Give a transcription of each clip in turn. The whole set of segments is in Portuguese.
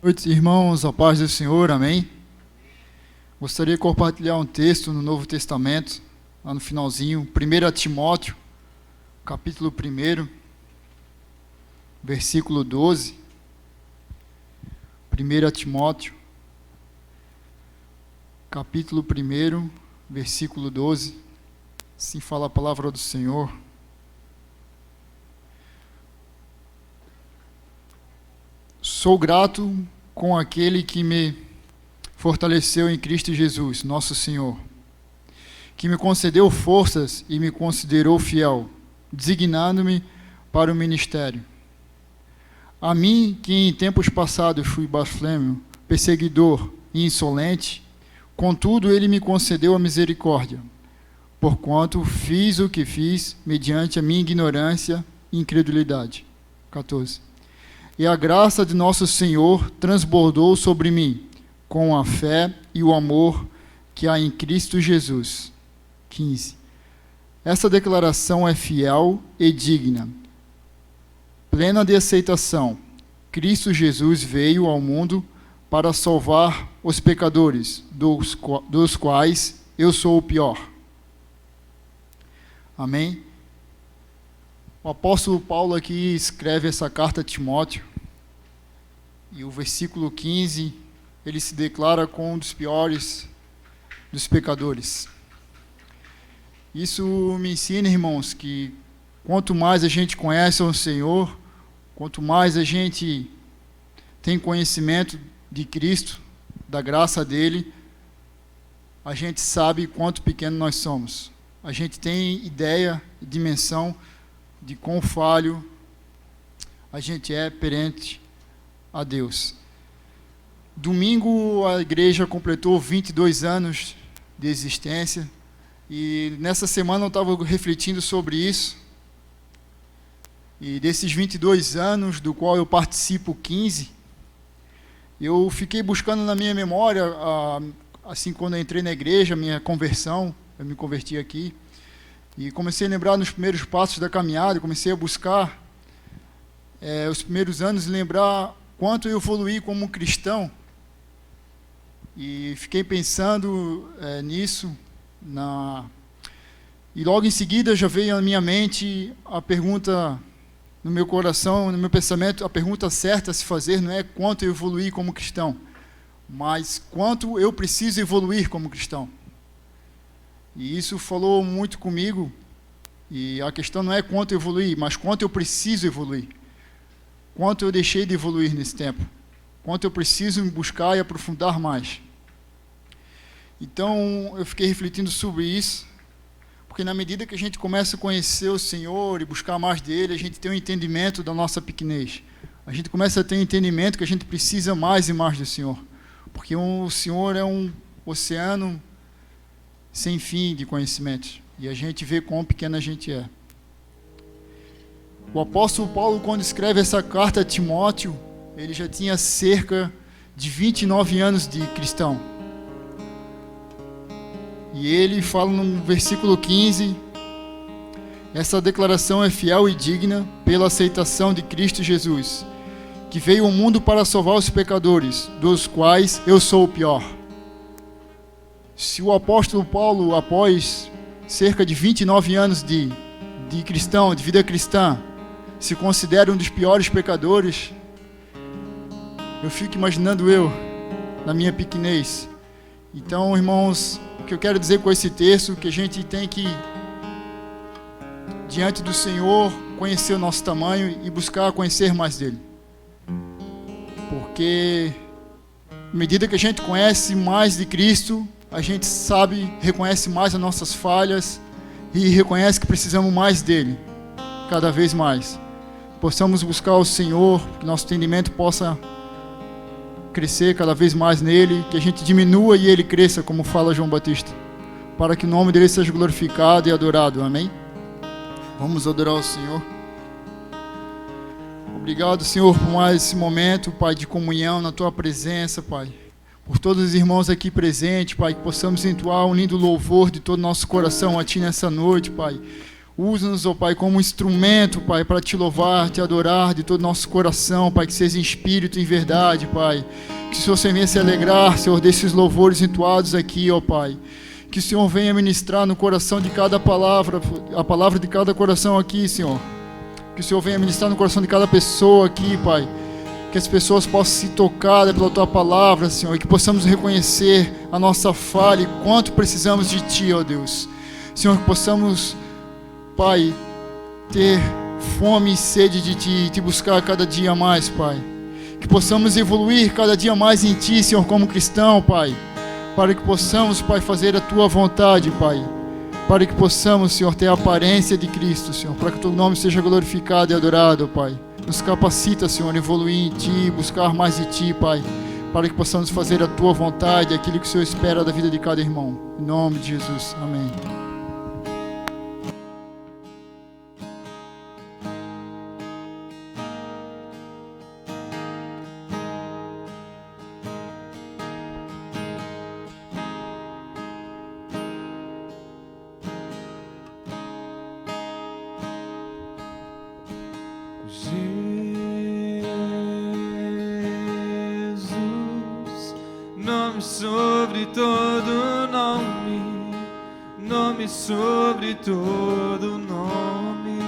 Boa noite, irmãos, a paz do Senhor, amém? Gostaria de compartilhar um texto no Novo Testamento, lá no finalzinho, 1 Timóteo, capítulo 1, versículo 12. 1 Timóteo, capítulo 1, versículo 12. Assim fala a palavra do Senhor. Sou grato com aquele que me fortaleceu em Cristo Jesus, nosso Senhor, que me concedeu forças e me considerou fiel, designando-me para o ministério. A mim, que em tempos passados fui blasfemo, perseguidor e insolente, contudo ele me concedeu a misericórdia, porquanto fiz o que fiz mediante a minha ignorância e incredulidade. 14. E a graça de nosso Senhor transbordou sobre mim, com a fé e o amor que há em Cristo Jesus. 15. Essa declaração é fiel e digna, plena de aceitação. Cristo Jesus veio ao mundo para salvar os pecadores, dos quais eu sou o pior. Amém? O apóstolo Paulo aqui escreve essa carta a Timóteo, e o versículo 15, ele se declara como um dos piores dos pecadores. Isso me ensina, irmãos, que quanto mais a gente conhece o Senhor, quanto mais a gente tem conhecimento de Cristo, da graça dele, a gente sabe quanto pequeno nós somos. A gente tem ideia, dimensão de quão falho a gente é perante a Deus. Domingo a igreja completou 22 anos de existência, e nessa semana eu estava refletindo sobre isso, e desses 22 anos, do qual eu participo 15, eu fiquei buscando na minha memória, assim, quando eu entrei na igreja, minha conversão, eu me converti aqui, e comecei a lembrar nos primeiros passos da caminhada, comecei a buscar os primeiros anos, lembrar quanto eu evoluí como cristão, e fiquei pensando nisso, e logo em seguida já veio à minha mente a pergunta, no meu coração, no meu pensamento, a pergunta certa a se fazer não é quanto eu evoluí como cristão, mas quanto eu preciso evoluir como cristão. E isso falou muito comigo, e a questão não é quanto eu evoluí, mas quanto eu preciso evoluir. Quanto eu deixei de evoluir nesse tempo. Quanto eu preciso me buscar e aprofundar mais. Então, eu fiquei refletindo sobre isso, porque na medida que a gente começa a conhecer o Senhor e buscar mais dele, a gente tem um entendimento da nossa pequenez. A gente começa a ter um entendimento que a gente precisa mais e mais do Senhor. Porque o Senhor é um oceano sem fim de conhecimentos. E a gente vê quão pequena a gente é. O apóstolo Paulo, quando escreve essa carta a Timóteo, ele já tinha cerca de 29 anos de cristão. E ele fala no versículo 15, essa declaração é fiel e digna pela aceitação de Cristo Jesus, que veio ao mundo para salvar os pecadores, dos quais eu sou o pior. Se o apóstolo Paulo, após cerca de 29 anos de cristão, de vida cristã, se considera um dos piores pecadores, eu fico imaginando eu, na minha pequenez. Então, irmãos, o que eu quero dizer com esse texto, que a gente tem que, diante do Senhor, conhecer o nosso tamanho e buscar conhecer mais dele. Porque, à medida que a gente conhece mais de Cristo, a gente sabe, reconhece mais as nossas falhas e reconhece que precisamos mais dele, cada vez mais. Possamos buscar o Senhor, que nosso entendimento possa crescer cada vez mais nele, que a gente diminua e ele cresça, como fala João Batista, para que o nome dele seja glorificado e adorado, amém? Vamos adorar o Senhor. Obrigado, Senhor, por mais esse momento, Pai, de comunhão na tua presença, Pai, por todos os irmãos aqui presentes, Pai, que possamos entoar um lindo louvor de todo o nosso coração a ti nessa noite, Pai. Usa-nos, ó Pai, como instrumento, Pai, para Te louvar, Te adorar de todo o nosso coração, Pai, que seja em espírito e em verdade, Pai. Que o Senhor venha se alegrar, Senhor, desses louvores entoados aqui, ó Pai. Que o Senhor venha ministrar no coração de cada palavra, a palavra de cada coração aqui, Senhor. Que o Senhor venha ministrar no coração de cada pessoa aqui, Pai. Que as pessoas possam se tocar pela Tua palavra, Senhor, e que possamos reconhecer a nossa falha e quanto precisamos de Ti, ó Deus. Senhor, que possamos, Pai, ter fome e sede de Ti e Te buscar cada dia mais, Pai. Que possamos evoluir cada dia mais em Ti, Senhor, como cristão, Pai. Para que possamos, Pai, fazer a Tua vontade, Pai. Para que possamos, Senhor, ter a aparência de Cristo, Senhor. Para que o Teu nome seja glorificado e adorado, Pai. Nos capacita, Senhor, a evoluir em Ti, buscar mais de Ti, Pai. Para que possamos fazer a Tua vontade, aquilo que o Senhor espera da vida de cada irmão. Em nome de Jesus. Amém. Jesus, nome sobre todo nome, nome sobre todo nome.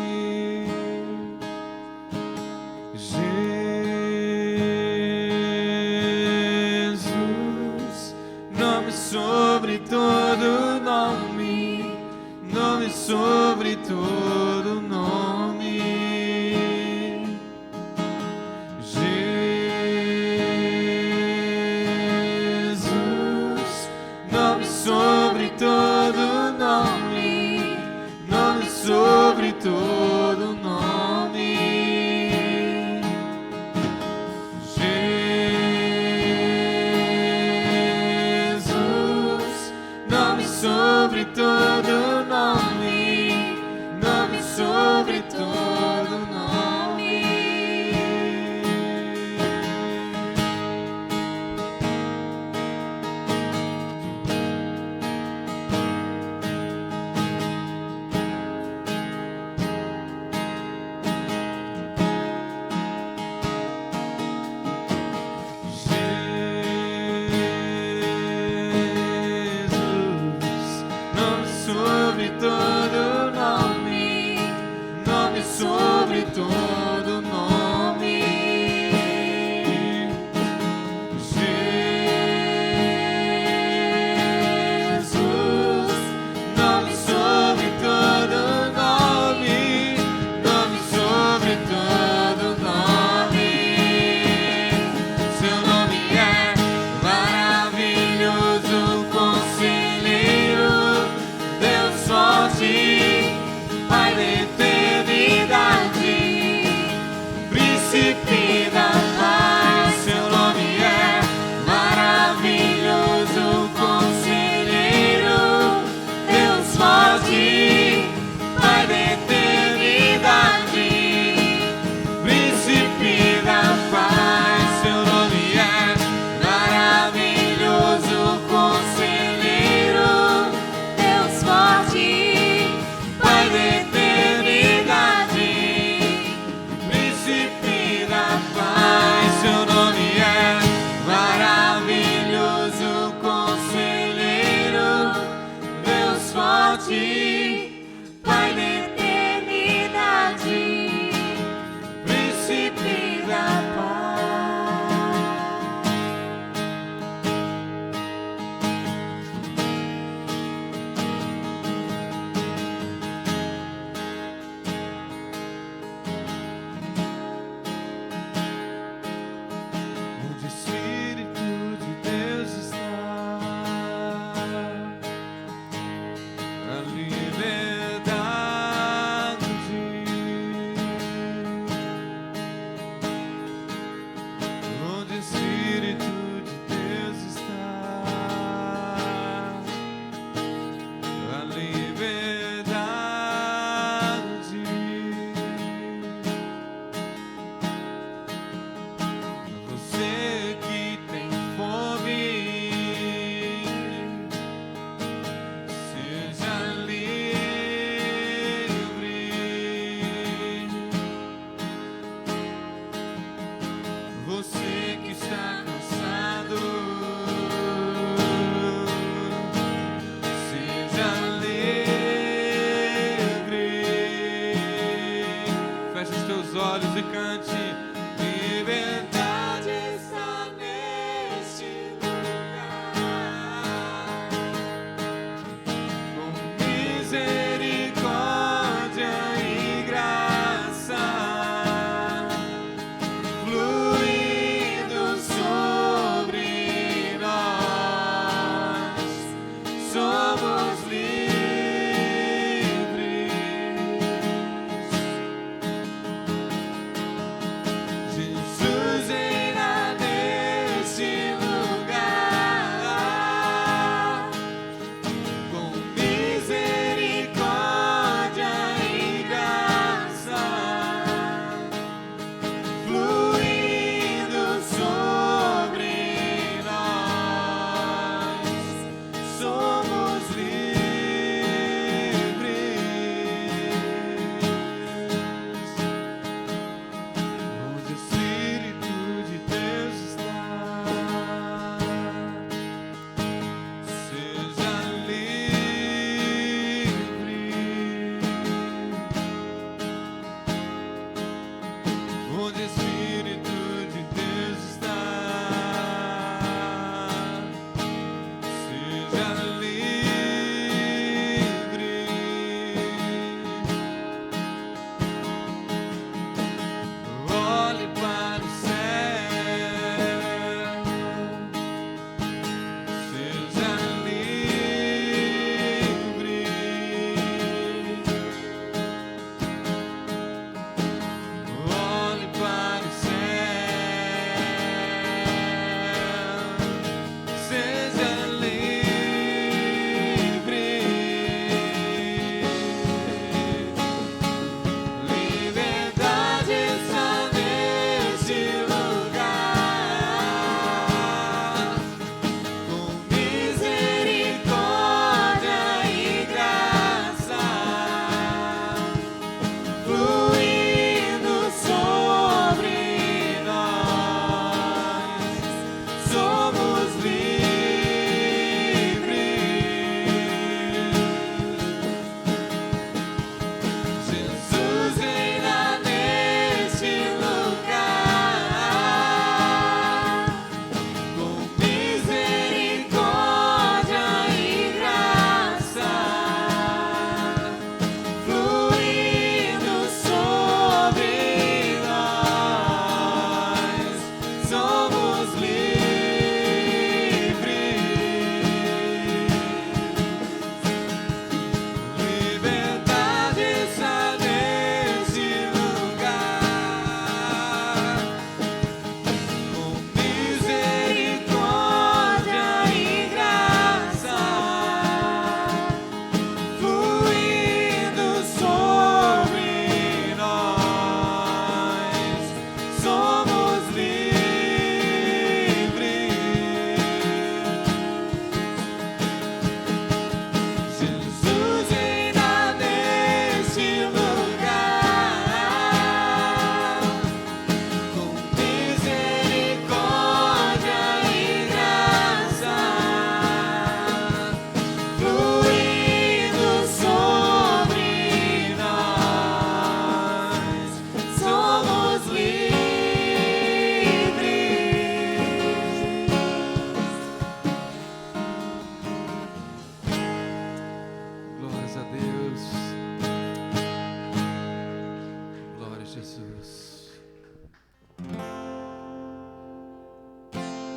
Jesus, nome sobre todo nome, nome sobre todo nome. Sobre todo nome, nome sobre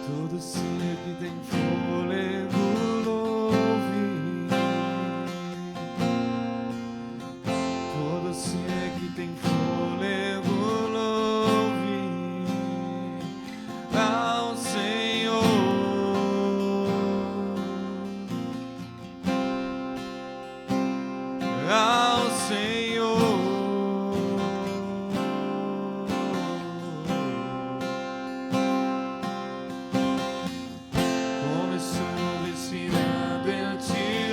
Todo ser que tem fôlego louve. Todo ser que tem fôlego louve ao Senhor. Ao Senhor. Começou ensinando, eu te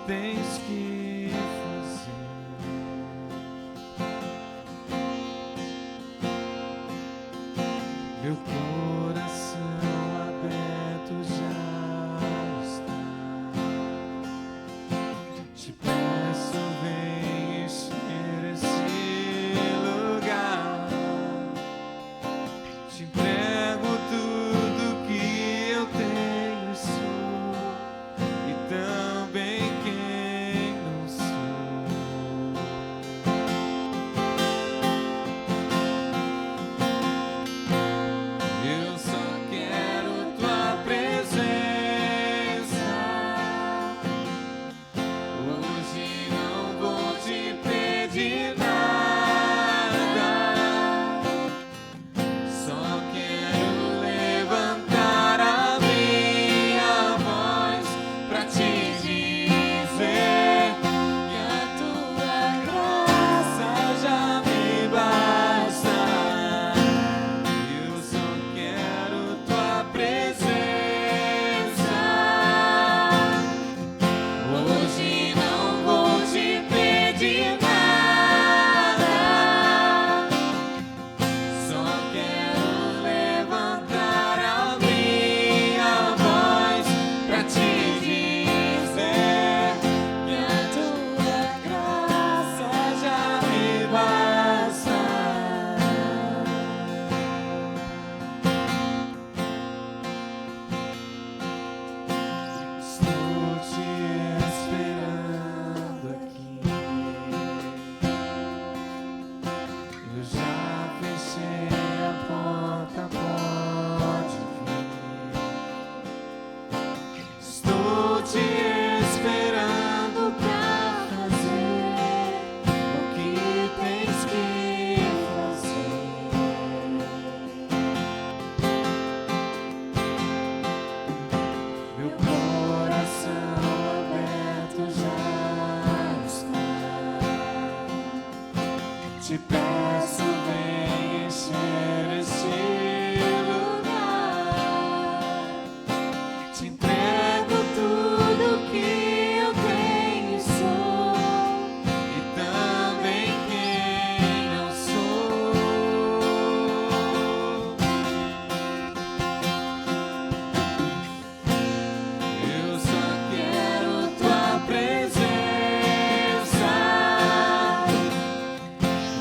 tens que fazer. Meu coração aberto já está. Te peço, vem encher esse lugar. Te entrego tudo que eu tenho e sou, e também quem não sou. Eu só quero tua presença. Hoje não vou te pedir nada. Só quero levantar a minha voz pra te dizer que a tua graça já me basta. Eu só quero tua presença. Hoje não vou te pedir nada. Só quero levantar a minha voz pra te dizer que a tua graça já me basta. Estou te esperando aqui. Eu já fechei a porta, pode vir. Estou te esperando pra fazer o que tens que fazer. Meu coração aberto já está. Te peço, vem encher esse lugar. Te entrego tudo que eu tenho e sou, e também quem não sou. Eu só quero tua presença.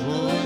Hoje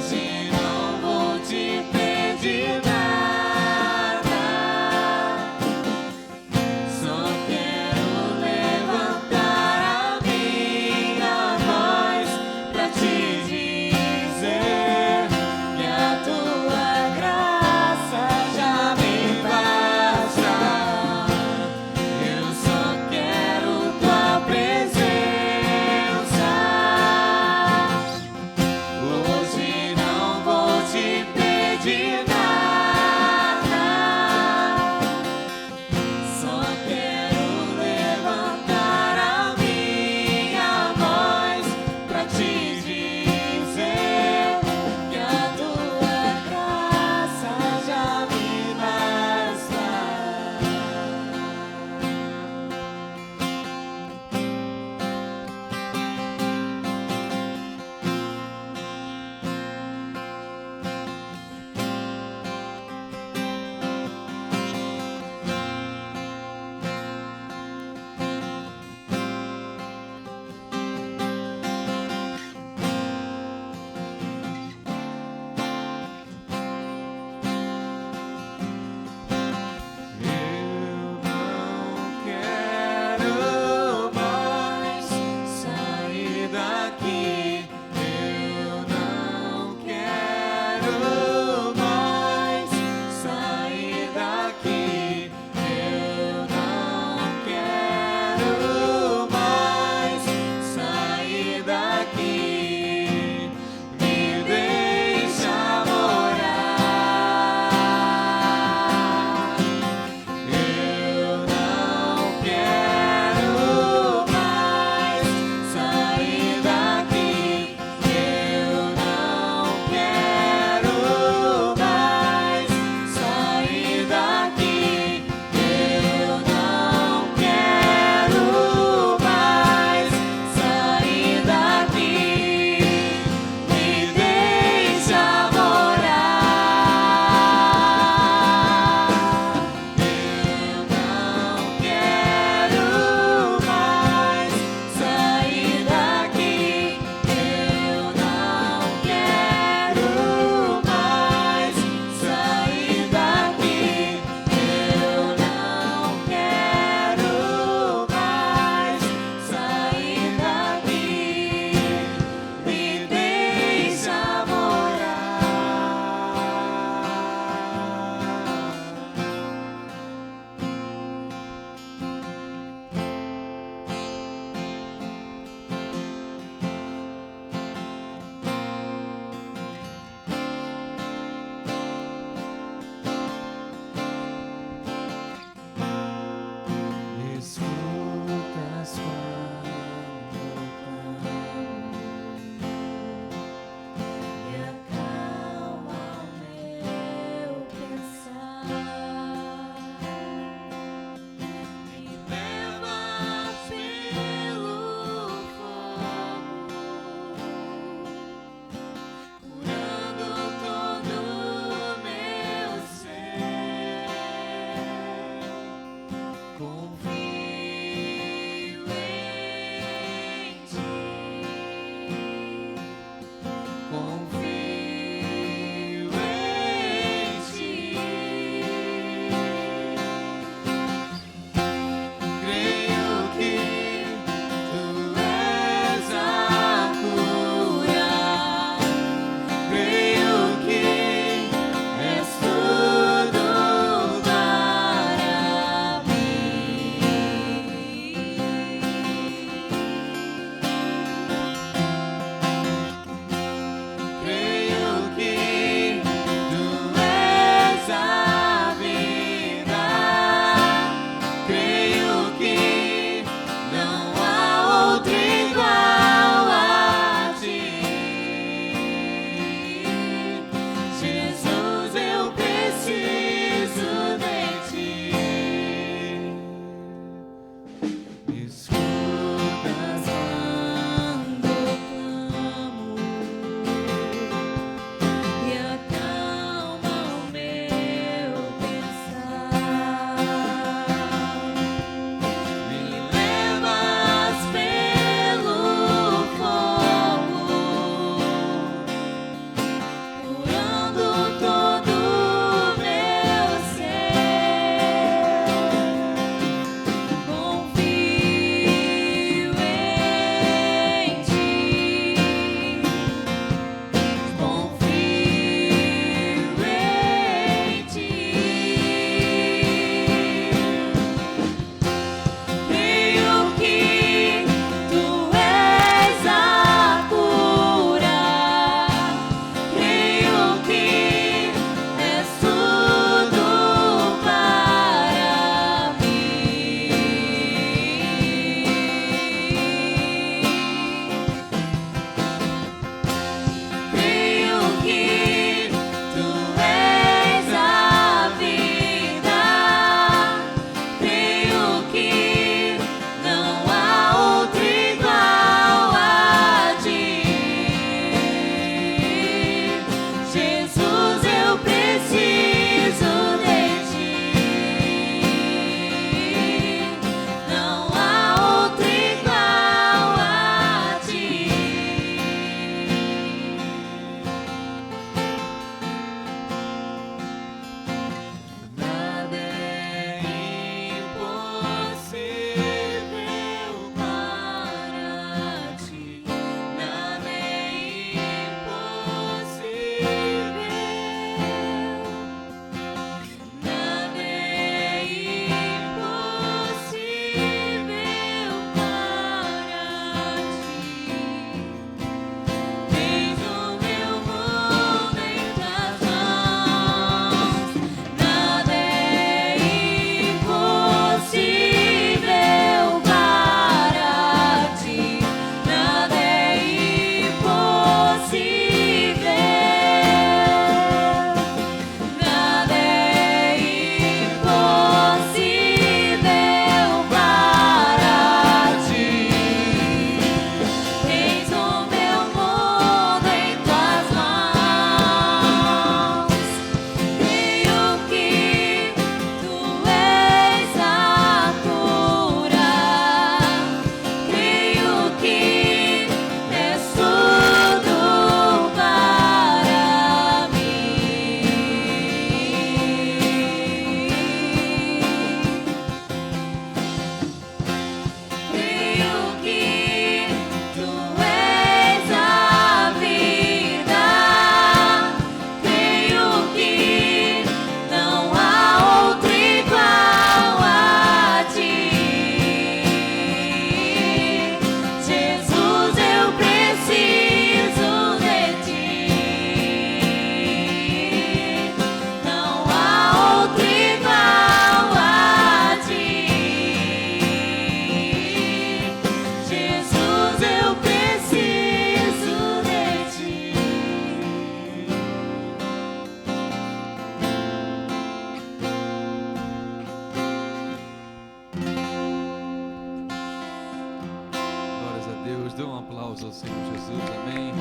dê um aplauso ao Senhor Jesus, amém?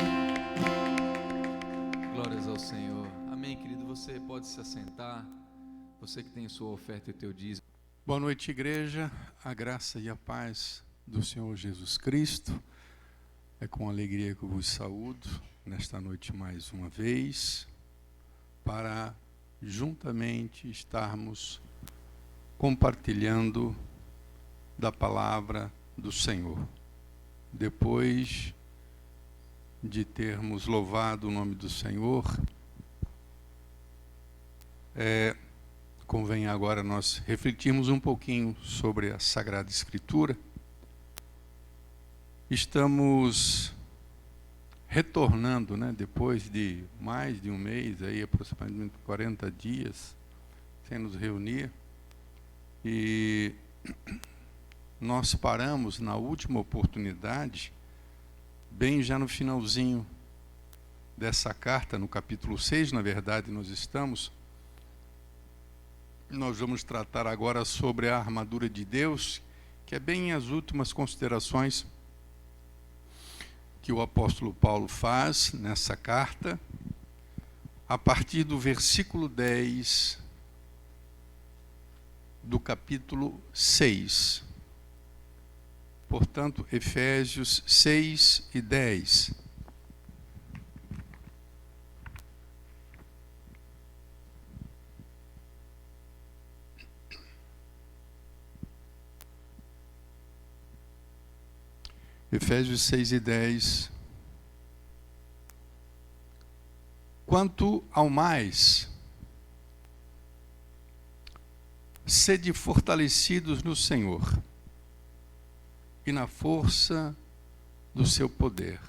Glórias ao Senhor, amém, querido. Você pode se assentar, você que tem sua oferta e o teu dízimo. Boa noite, igreja, a graça e a paz do Senhor Jesus Cristo. É com alegria que eu vos saúdo nesta noite mais uma vez, para juntamente estarmos compartilhando da palavra do Senhor. Depois de termos louvado o nome do Senhor, convém agora nós refletirmos um pouquinho sobre a Sagrada Escritura. Estamos retornando, depois de mais de um mês, aí, aproximadamente 40 dias, sem nos reunir, e nós paramos na última oportunidade, bem já no finalzinho dessa carta, no capítulo 6, na verdade, nós vamos tratar agora sobre a armadura de Deus, que é bem as últimas considerações que o apóstolo Paulo faz nessa carta, a partir do versículo 10 do capítulo 6. Portanto, Efésios 6 e 10. Efésios 6 e 10. Quanto ao mais, sede fortalecidos no Senhor e na força do seu poder.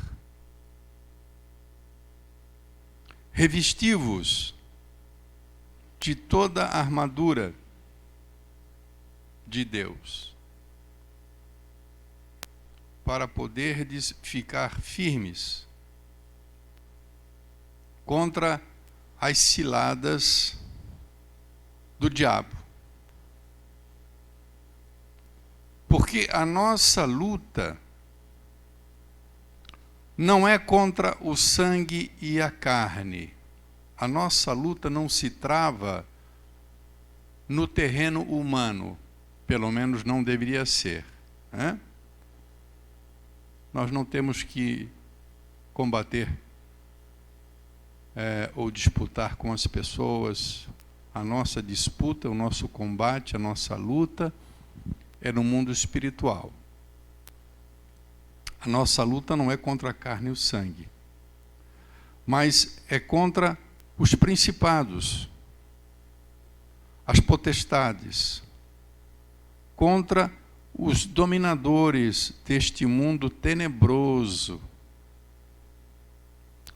Revesti-vos de toda a armadura de Deus, para poderdes ficar firmes contra as ciladas do diabo. Porque a nossa luta não é contra o sangue e a carne. A nossa luta não se trava no terreno humano, pelo menos não deveria ser, né? Nós não temos que combater ou disputar com as pessoas. A nossa disputa, o nosso combate, a nossa luta é no mundo espiritual. A nossa luta não é contra a carne e o sangue, mas é contra os principados, as potestades, contra os dominadores deste mundo tenebroso,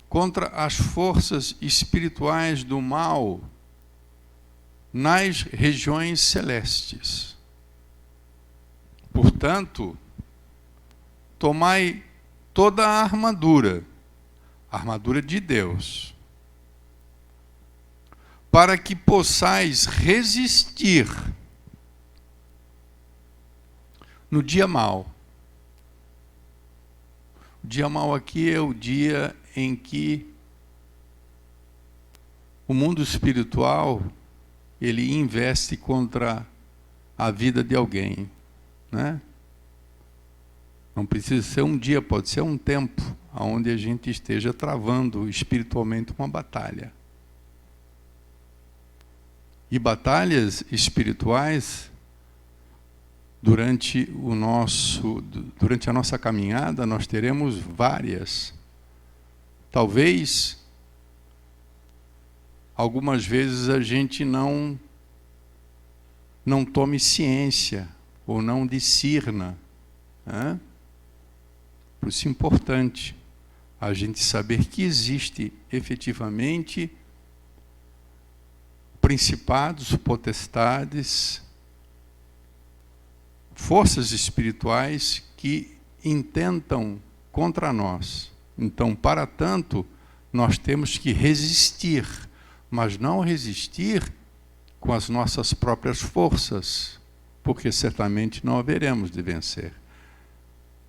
contra as forças espirituais do mal nas regiões celestes. Portanto, tomai toda a armadura de Deus, para que possais resistir no dia mau. O dia mau aqui é o dia em que o mundo espiritual ele investe contra a vida de alguém, né? Não precisa ser um dia, pode ser um tempo onde a gente esteja travando espiritualmente uma batalha. E batalhas espirituais, durante a nossa caminhada, nós teremos várias. Talvez, algumas vezes a gente não tome ciência, ou não discirna, né? Por isso é importante a gente saber que existe efetivamente principados, potestades, forças espirituais que intentam contra nós. Então, para tanto, nós temos que resistir, mas não resistir com as nossas próprias forças, porque certamente não haveremos de vencer.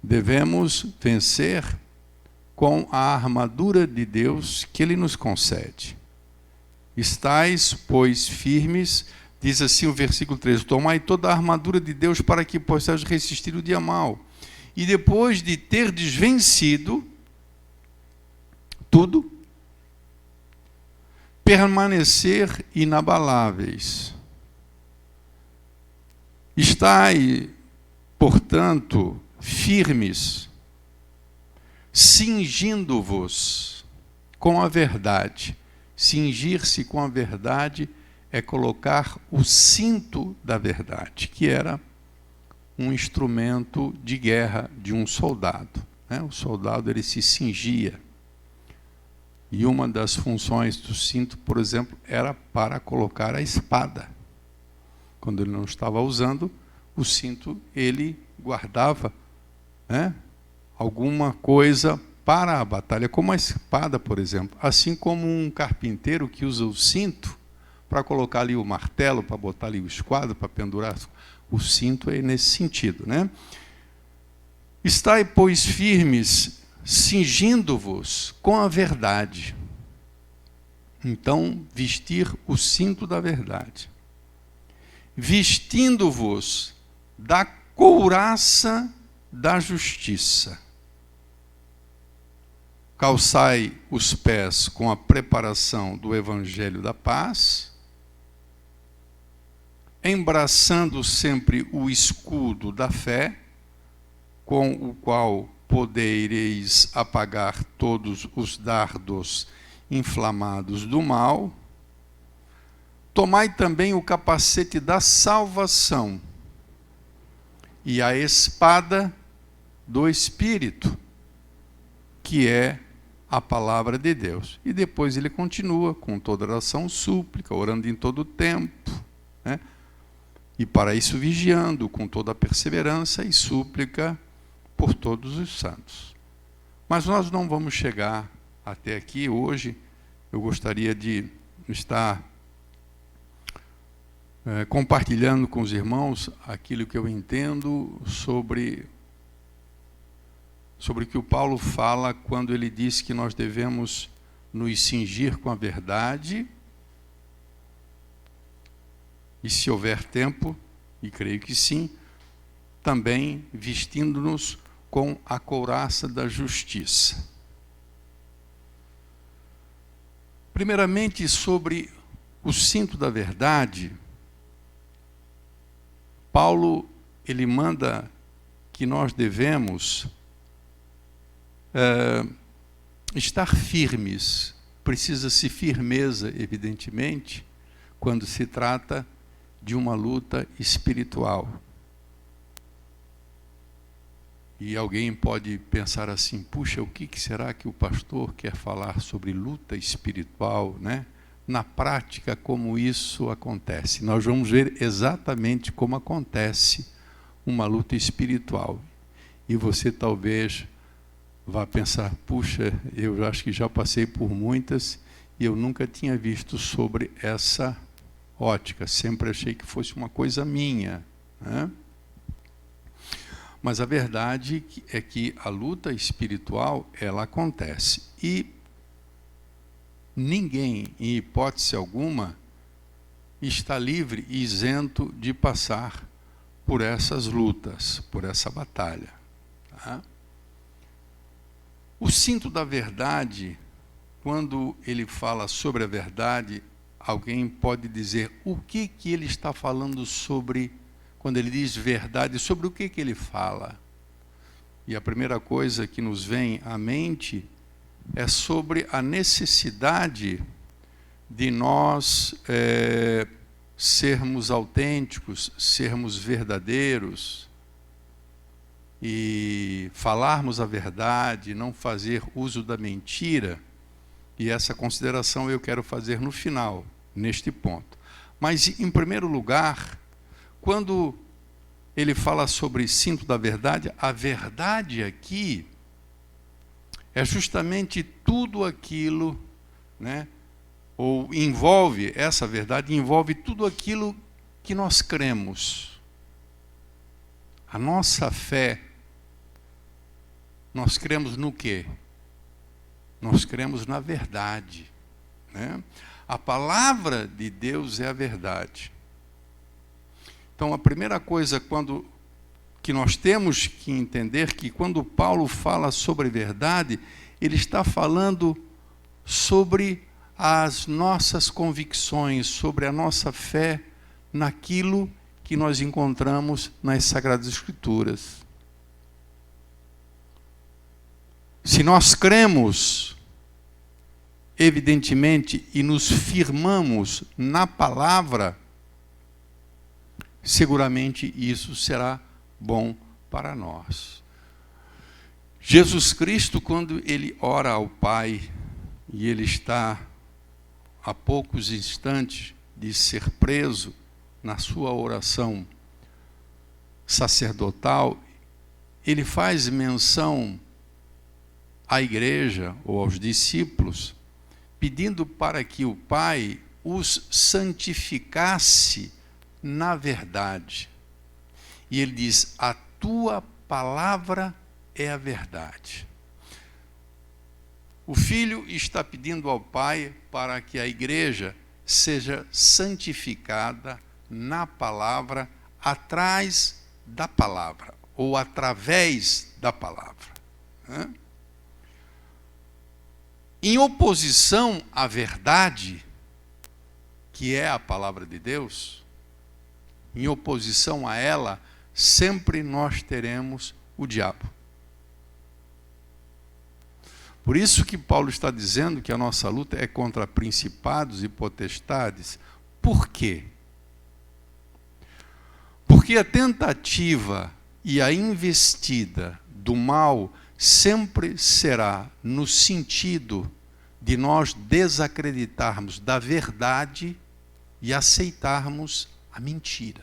devemos vencer com a armadura de Deus que Ele nos concede. Estais, pois, firmes, diz assim o versículo 13, tomai toda a armadura de Deus para que possais resistir o dia mau. E depois de terdes vencido tudo, permanecer inabaláveis. Estai, portanto, firmes, cingindo-vos com a verdade. Cingir-se com a verdade é colocar o cinto da verdade, que era um instrumento de guerra de um soldado. O soldado, ele se cingia. E uma das funções do cinto, por exemplo, era para colocar a espada. Quando ele não estava usando o cinto, ele guardava alguma coisa para a batalha, como a espada, por exemplo. Assim como um carpinteiro que usa o cinto para colocar ali o martelo, para botar ali o esquadro, para pendurar. O cinto é nesse sentido, Estai, pois, firmes, cingindo-vos com a verdade. Então, vestir o cinto da verdade. Vestindo-vos da couraça da justiça. Calçai os pés com a preparação do evangelho da paz, embraçando sempre o escudo da fé, com o qual podereis apagar todos os dardos inflamados do mal. Tomai também o capacete da salvação e a espada do Espírito, que é a palavra de Deus. E depois ele continua com toda oração, súplica, orando em todo o tempo, E para isso vigiando com toda a perseverança e súplica por todos os santos. Mas nós não vamos chegar até aqui hoje. Eu gostaria de estar compartilhando com os irmãos aquilo que eu entendo sobre o que o Paulo fala quando ele diz que nós devemos nos cingir com a verdade. E se houver tempo, e creio que sim, também vestindo-nos com a couraça da justiça. Primeiramente, sobre o cinto da verdade, Paulo, ele manda que nós devemos estar firmes. Precisa-se firmeza, evidentemente, quando se trata de uma luta espiritual. E alguém pode pensar assim, puxa, o que será que o pastor quer falar sobre luta espiritual, Na prática, como isso acontece. Nós vamos ver exatamente como acontece uma luta espiritual. E você talvez vá pensar, puxa, eu acho que já passei por muitas e eu nunca tinha visto sobre essa ótica, sempre achei que fosse uma coisa minha. Mas a verdade é que a luta espiritual, ela acontece. E ninguém, em hipótese alguma, está livre e isento de passar por essas lutas, por essa batalha. O cinto da verdade, quando ele fala sobre a verdade, alguém pode dizer o que ele está falando sobre, quando ele diz verdade, sobre o que ele fala. E a primeira coisa que nos vem à mente é sobre a necessidade de nós sermos autênticos, sermos verdadeiros e falarmos a verdade, não fazer uso da mentira. E essa consideração eu quero fazer no final, neste ponto. Mas, em primeiro lugar, quando ele fala sobre cinto da verdade, a verdade aqui é justamente tudo aquilo, ou envolve, essa verdade envolve tudo aquilo que nós cremos. A nossa fé Nós cremos no quê? Nós cremos na verdade, né? A palavra de Deus é a verdade. Então, a primeira coisa que nós temos que entender que quando Paulo fala sobre verdade, ele está falando sobre as nossas convicções, sobre a nossa fé naquilo que nós encontramos nas Sagradas Escrituras. Se nós cremos, evidentemente, e nos firmamos na palavra, seguramente isso será bom para nós. Jesus Cristo, quando ele ora ao Pai, e ele está a poucos instantes de ser preso na sua oração sacerdotal, ele faz menção à igreja ou aos discípulos, pedindo para que o Pai os santificasse na verdade. E ele diz: a tua palavra é a verdade. O Filho está pedindo ao Pai para que a igreja seja santificada na palavra, atrás da palavra, ou através da palavra. Em oposição à verdade, que é a palavra de Deus, em oposição a ela, sempre nós teremos o diabo. Por isso que Paulo está dizendo que a nossa luta é contra principados e potestades. Por quê? Porque a tentativa e a investida do mal sempre será no sentido de nós desacreditarmos da verdade e aceitarmos a mentira.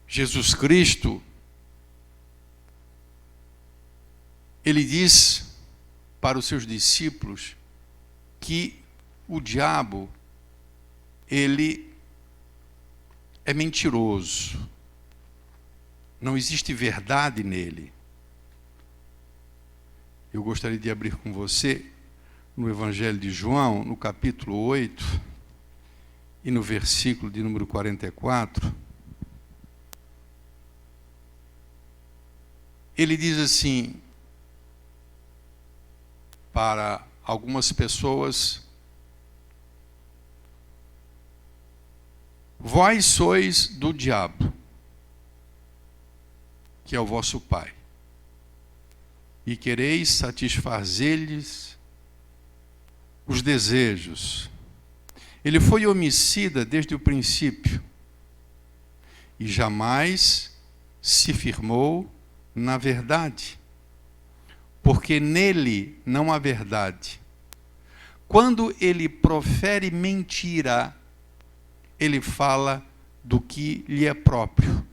Jesus Cristo, ele diz para os seus discípulos que o diabo, ele é mentiroso. Não existe verdade nele. Eu gostaria de abrir com você no Evangelho de João, no capítulo 8, e no versículo de número 44. Ele diz assim, para algumas pessoas: vós sois do diabo, que é o vosso pai, e quereis satisfazer-lhes os desejos. Ele foi homicida desde o princípio e jamais se firmou na verdade, porque nele não há verdade. Quando ele profere mentira, ele fala do que lhe é próprio,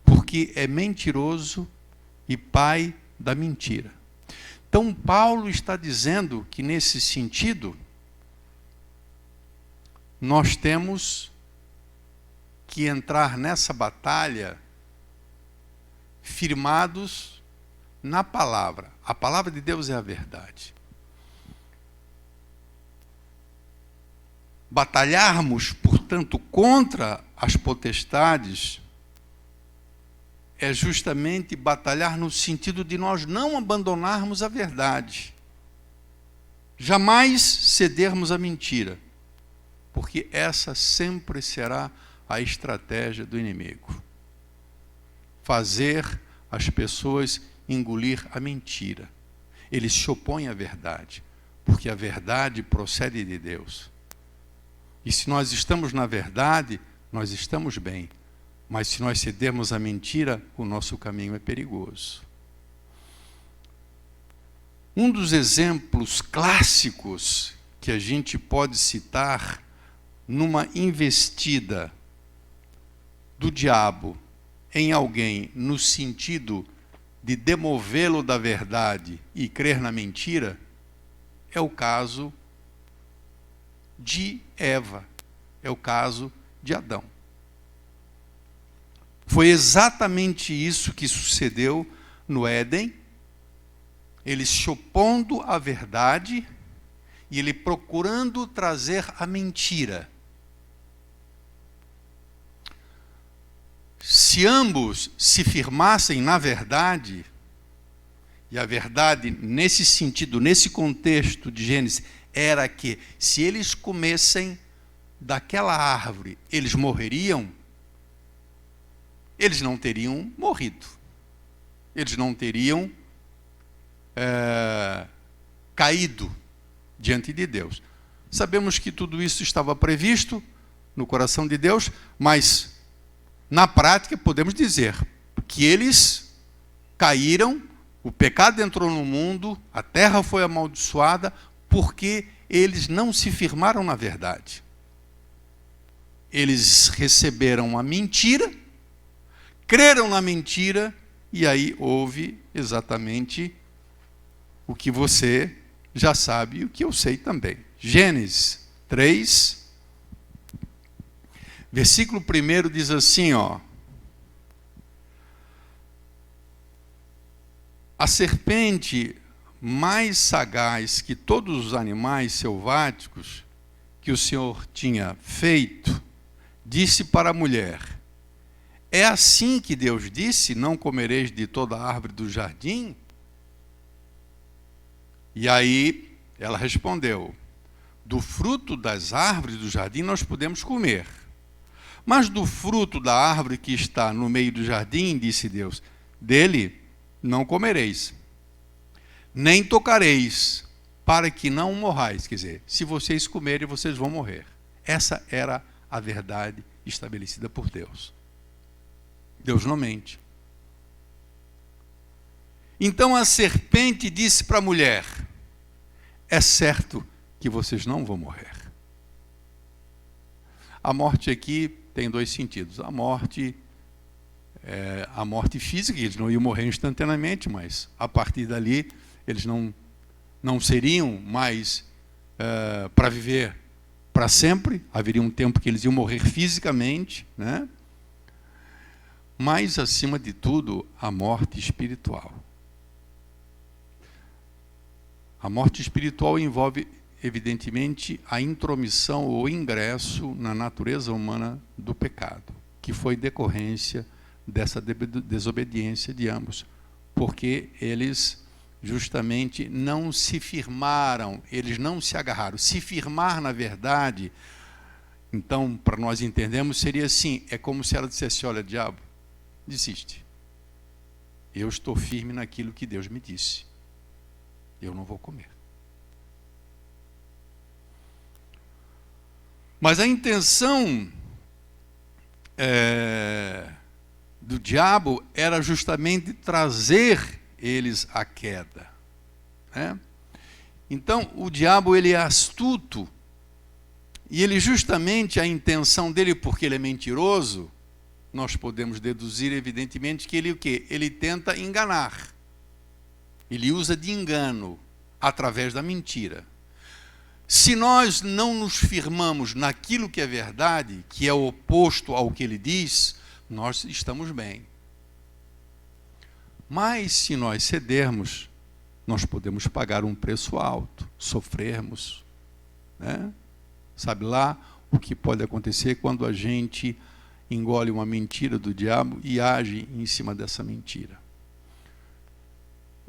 porque é mentiroso e pai da mentira. Então Paulo está dizendo que nesse sentido nós temos que entrar nessa batalha firmados na palavra. A palavra de Deus é a verdade. Batalharmos, portanto, contra as potestades é justamente batalhar no sentido de nós não abandonarmos a verdade. Jamais cedermos à mentira, porque essa sempre será a estratégia do inimigo. Fazer as pessoas engolir a mentira. Ele se opõe à verdade, porque a verdade procede de Deus. E se nós estamos na verdade, nós estamos bem. Mas se nós cedermos à mentira, o nosso caminho é perigoso. Um dos exemplos clássicos que a gente pode citar numa investida do diabo em alguém no sentido de demovê-lo da verdade e crer na mentira, é o caso de Eva, é o caso de Adão. Foi exatamente isso que sucedeu no Éden. Ele se opondo à verdade e ele procurando trazer a mentira. Se ambos se firmassem na verdade, e a verdade nesse sentido, nesse contexto de Gênesis, era que se eles comessem daquela árvore, eles morreriam, eles não teriam morrido. Eles não teriam caído diante de Deus. Sabemos que tudo isso estava previsto no coração de Deus, mas na prática podemos dizer que eles caíram, o pecado entrou no mundo, a terra foi amaldiçoada, porque eles não se firmaram na verdade. Eles receberam a mentira, creram na mentira, e aí houve exatamente o que você já sabe e o que eu sei também. Gênesis 3, versículo 1 diz assim, ó: a serpente mais sagaz que todos os animais selváticos que o Senhor tinha feito, disse para a mulher: é assim que Deus disse, não comereis de toda a árvore do jardim? E aí ela respondeu: do fruto das árvores do jardim nós podemos comer, mas do fruto da árvore que está no meio do jardim, disse Deus, dele não comereis, nem tocareis, para que não morrais. Quer dizer, se vocês comerem, vocês vão morrer. Essa era a verdade estabelecida por Deus. Deus não mente. Então a serpente disse para a mulher: é certo que vocês não vão morrer. A morte aqui tem dois sentidos. A morte física, eles não iam morrer instantaneamente, mas a partir dali eles não seriam mais para viver para sempre. Haveria um tempo que eles iam morrer fisicamente, né? Mas, acima de tudo, a morte espiritual. A morte espiritual envolve, evidentemente, a intromissão ou ingresso na natureza humana do pecado, que foi decorrência dessa desobediência de ambos, porque eles justamente não se firmaram, eles não se agarraram. Se firmar na verdade, então, para nós entendermos, seria assim: é como se ela dissesse: olha, diabo, desiste. Eu estou firme naquilo que Deus me disse. Eu não vou comer. Mas a intenção do diabo era justamente trazer eles à queda, né? Então, o diabo, ele é astuto, e ele justamente, a intenção dele, porque ele é mentiroso, nós podemos deduzir, evidentemente, que ele o quê? Ele tenta enganar. Ele usa de engano, através da mentira. Se nós não nos firmamos naquilo que é verdade, que é o oposto ao que ele diz, nós estamos bem. Mas se nós cedermos, nós podemos pagar um preço alto, sofrermos, né? Sabe lá o que pode acontecer quando a gente engole uma mentira do diabo e age em cima dessa mentira.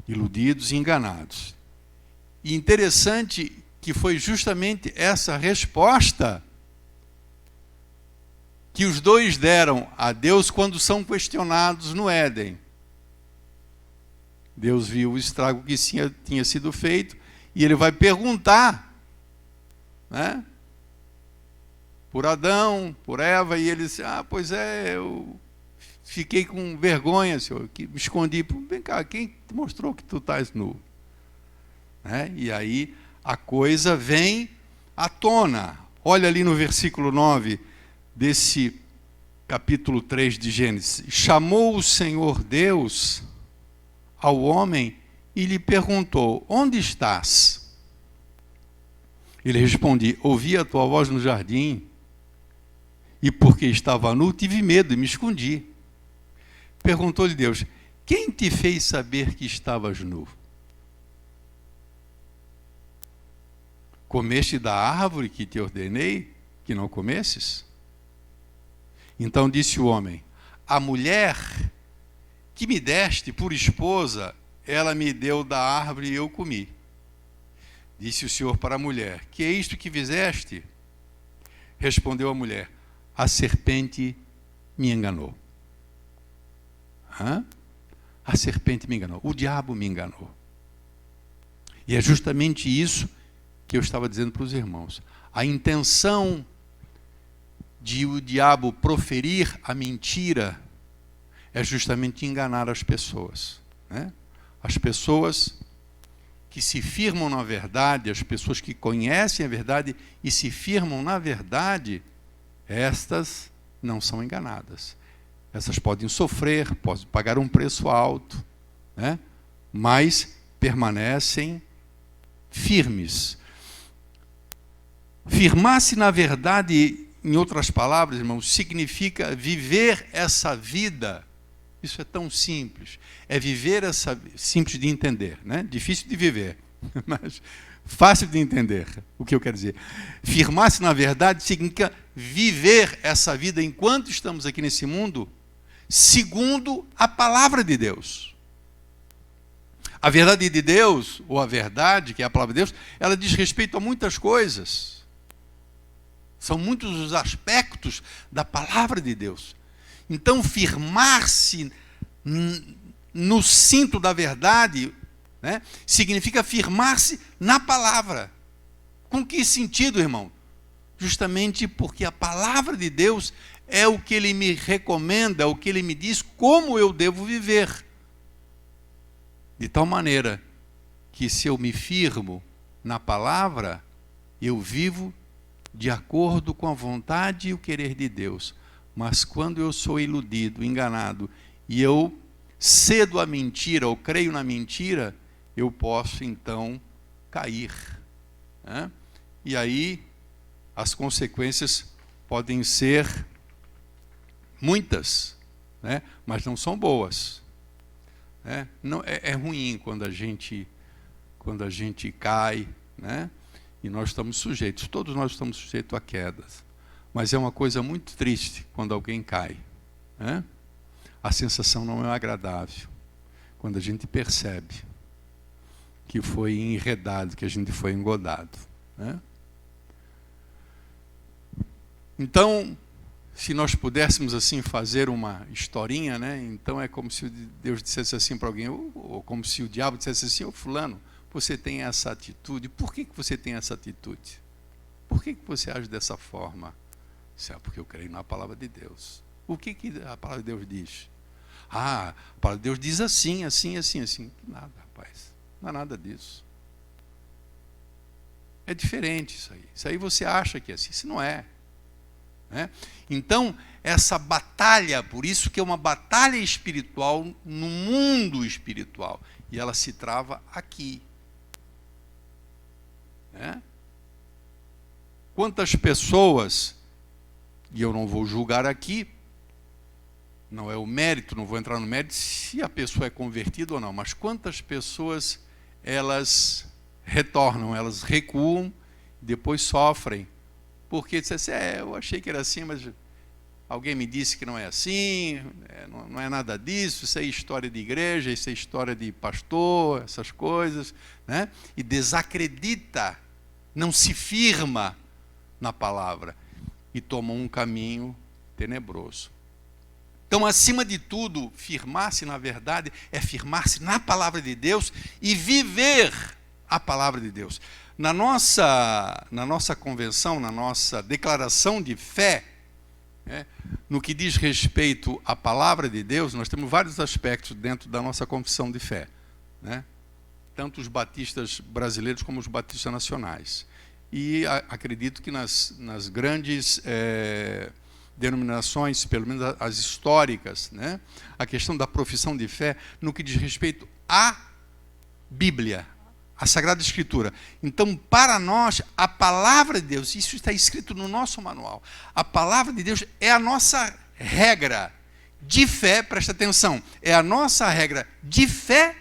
Iludidos e enganados. E interessante que foi justamente essa resposta que os dois deram a Deus quando são questionados no Éden. Deus viu o estrago que tinha sido feito e ele vai perguntar, né, por Adão, por Eva, e ele disse: pois é, eu fiquei com vergonha, Senhor, que me escondi. Vem cá, quem te mostrou que tu estás nu? Né? E aí a coisa vem à tona. Olha ali no versículo 9 desse capítulo 3 de Gênesis. Chamou o Senhor Deus ao homem e lhe perguntou: onde estás? Ele responde: ouvi a tua voz no jardim, e porque estava nu, tive medo e me escondi. Perguntou-lhe Deus: quem te fez saber que estavas nu? Comeste da árvore que te ordenei que não comesses? Então disse o homem: a mulher que me deste por esposa, ela me deu da árvore e eu comi. Disse o Senhor para a mulher: que é isto que fizeste? Respondeu a mulher: a serpente me enganou. A serpente me enganou. O diabo me enganou. E é justamente isso que eu estava dizendo para os irmãos. A intenção de o diabo proferir a mentira é justamente enganar as pessoas, né? As pessoas que se firmam na verdade, as pessoas que conhecem a verdade e se firmam na verdade, estas não são enganadas. Essas podem sofrer, podem pagar um preço alto, né? Mas permanecem firmes. Firmar-se na verdade, em outras palavras, irmãos, significa viver essa vida. Isso é tão simples. É viver essa... Simples de entender, né? Difícil de viver, mas fácil de entender o que eu quero dizer. Firmar-se na verdade significa viver essa vida enquanto estamos aqui nesse mundo, segundo a palavra de Deus. A verdade de Deus, ou a verdade, que é a palavra de Deus, ela diz respeito a muitas coisas. São muitos os aspectos da palavra de Deus. Então, firmar-se no cinto da verdade, né, significa firmar-se na palavra. Com que sentido, irmão? Justamente porque a palavra de Deus é o que Ele me recomenda, o que Ele me diz como eu devo viver. De tal maneira que se eu me firmo na palavra, eu vivo de acordo com a vontade e o querer de Deus. Mas quando eu sou iludido, enganado, e eu cedo a mentira, ou creio na mentira, eu posso então cair, né? E aí as consequências podem ser muitas, né? Mas não são boas, né? Não, é ruim quando a gente cai, né? E nós estamos sujeitos, todos nós estamos sujeitos a quedas. Mas é uma coisa muito triste quando alguém cai, né? A sensação não é agradável. Quando a gente percebe que foi enredado, que a gente foi engodado, né? Então, se nós pudéssemos assim fazer uma historinha, né? Então é como se Deus dissesse assim para alguém, ou como se o diabo dissesse assim: ô fulano, você tem essa atitude. Por que você tem essa atitude? Por que você age dessa forma? Isso é porque eu creio na palavra de Deus. O que a palavra de Deus diz? Ah, a palavra de Deus diz assim, assim, assim, assim. Nada, rapaz. Não é nada disso. É diferente isso aí. Isso aí você acha que é assim. Isso não é, né? Então, essa batalha, por isso que é uma batalha espiritual no mundo espiritual. E ela se trava aqui, né? Quantas pessoas, e eu não vou julgar aqui, não é o mérito, não vou entrar no mérito se a pessoa é convertida ou não, mas quantas pessoas elas retornam, elas recuam, depois sofrem, porque dizem assim: eu achei que era assim, mas alguém me disse que não é assim, não é nada disso, isso é história de igreja, isso é história de pastor, essas coisas, né? E desacredita, não se firma na palavra e toma um caminho tenebroso. Então, acima de tudo, firmar-se na verdade é firmar-se na palavra de Deus e viver a palavra de Deus. Na nossa convenção, na nossa declaração de fé, né, no que diz respeito à palavra de Deus, nós temos vários aspectos dentro da nossa confissão de fé, né? Tanto os batistas brasileiros como os batistas nacionais. E acredito que nas grandes denominações, pelo menos as históricas, né, a questão da profissão de fé, no que diz respeito à Bíblia, a Sagrada Escritura. Então, para nós, a palavra de Deus, isso está escrito no nosso manual, a palavra de Deus é a nossa regra, de fé, presta atenção, é a nossa regra de fé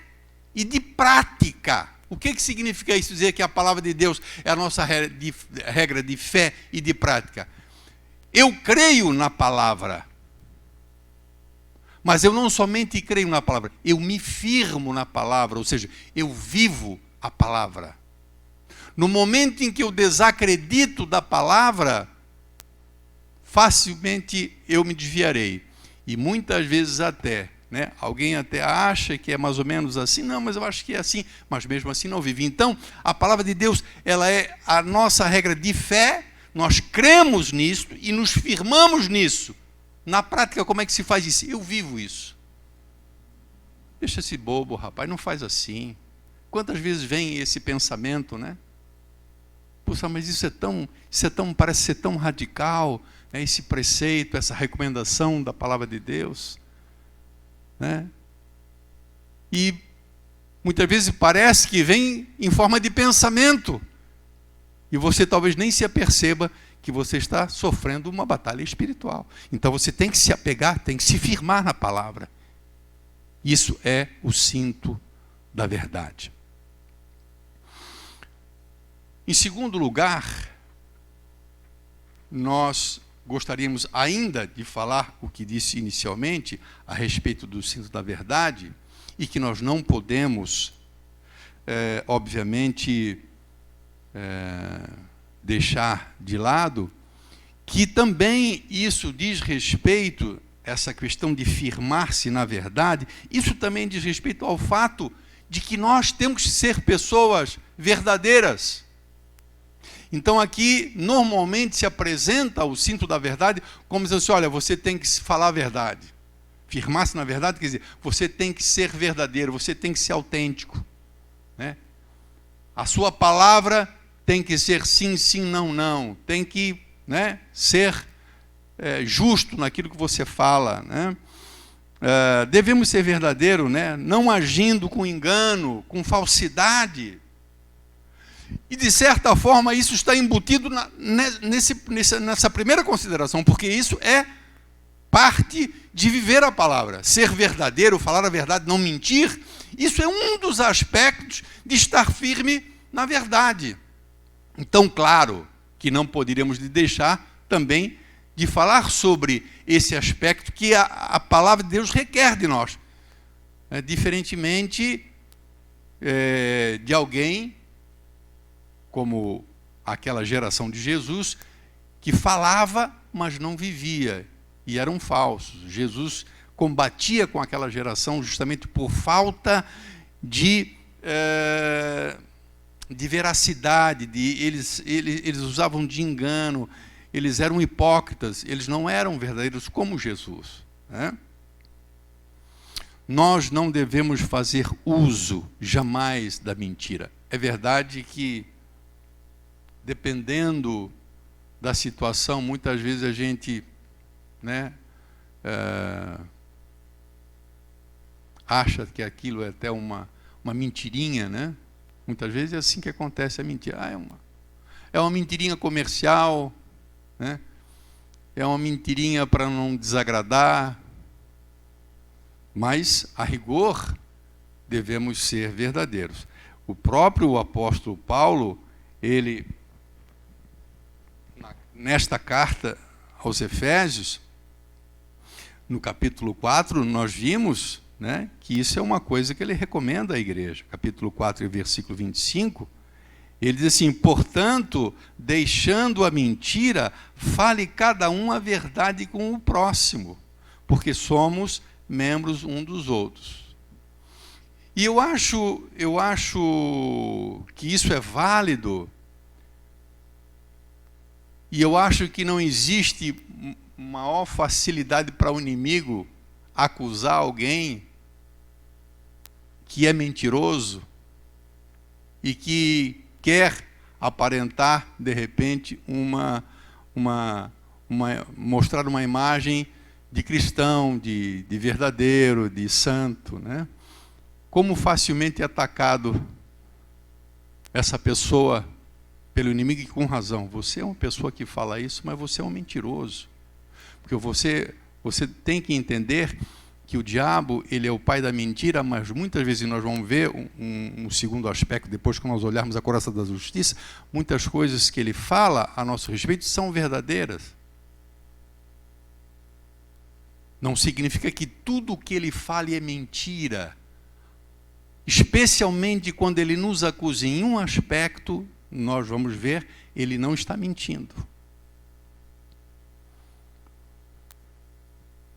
e de prática. O que significa isso? Dizer que a palavra de Deus é a nossa regra de fé e de prática. Eu creio na palavra, mas eu não somente creio na palavra, eu me firmo na palavra, ou seja, eu vivo a palavra. No momento em que eu desacredito da palavra, facilmente eu me desviarei. E muitas vezes até, né, alguém até acha que é mais ou menos assim, não, mas eu acho que é assim, mas mesmo assim não vive. Então, a palavra de Deus, ela é a nossa regra de fé, nós cremos nisso e nos firmamos nisso. Na prática, como é que se faz isso? Eu vivo isso. Deixa esse bobo, rapaz, não faz assim. Quantas vezes vem esse pensamento, né? Puxa, mas isso é tão, parece ser tão radical, né? Esse preceito, essa recomendação da palavra de Deus, né? E muitas vezes parece que vem em forma de pensamento, e você talvez nem se aperceba que você está sofrendo uma batalha espiritual. Então você tem que se apegar, tem que se firmar na palavra. Isso é o cinto da verdade. Em segundo lugar, nós gostaríamos ainda de falar o que disse inicialmente a respeito do cinto da verdade, e que nós não podemos, obviamente, deixar de lado, que também isso diz respeito, essa questão de firmar-se na verdade, isso também diz respeito ao fato de que nós temos que ser pessoas verdadeiras. Então aqui, normalmente se apresenta o cinto da verdade como dizendo assim, olha, você tem que falar a verdade. Firmar-se na verdade quer dizer, você tem que ser verdadeiro, você tem que ser autêntico, né? A sua palavra tem que ser sim, sim, não, não. Tem que, né, ser justo naquilo que você fala, né? Devemos ser verdadeiros, né? Não agindo com engano, com falsidade. E, de certa forma, isso está embutido nessa primeira consideração, porque isso é parte de viver a palavra. Ser verdadeiro, falar a verdade, não mentir, isso é um dos aspectos de estar firme na verdade. Então, claro, que não poderíamos deixar também de falar sobre esse aspecto que a palavra de Deus requer de nós. Diferentemente de alguém, como aquela geração de Jesus, que falava, mas não vivia, e eram falsos. Jesus combatia com aquela geração justamente por falta de veracidade, eles usavam de engano, eles eram hipócritas, eles não eram verdadeiros como Jesus, né? Nós não devemos fazer uso jamais da mentira. É verdade que, dependendo da situação, muitas vezes a gente, né, acha que aquilo é até uma mentirinha, né? Muitas vezes é assim que acontece a mentira. É uma mentirinha comercial, né? É uma mentirinha para não desagradar. Mas, a rigor, devemos ser verdadeiros. O próprio apóstolo Paulo, ele, nesta carta aos Efésios, no capítulo 4, nós vimos, né, que isso é uma coisa que ele recomenda à igreja. Capítulo 4, versículo 25, ele diz assim, portanto, deixando a mentira, fale cada um a verdade com o próximo, porque somos membros um dos outros. E eu acho que isso é válido, e eu acho que não existe maior facilidade para o inimigo acusar alguém que é mentiroso e que quer aparentar, de repente, mostrar uma imagem de cristão, de verdadeiro, de santo, né? Como facilmente é atacado essa pessoa pelo inimigo, e com razão. Você é uma pessoa que fala isso, mas você é um mentiroso. Porque você Você tem que entender que o diabo, ele é o pai da mentira, mas muitas vezes nós vamos ver um segundo aspecto, depois que nós olharmos a coraça da justiça, muitas coisas que ele fala a nosso respeito são verdadeiras. Não significa que tudo o que ele fala é mentira. Especialmente quando ele nos acusa em um aspecto, nós vamos ver, ele não está mentindo.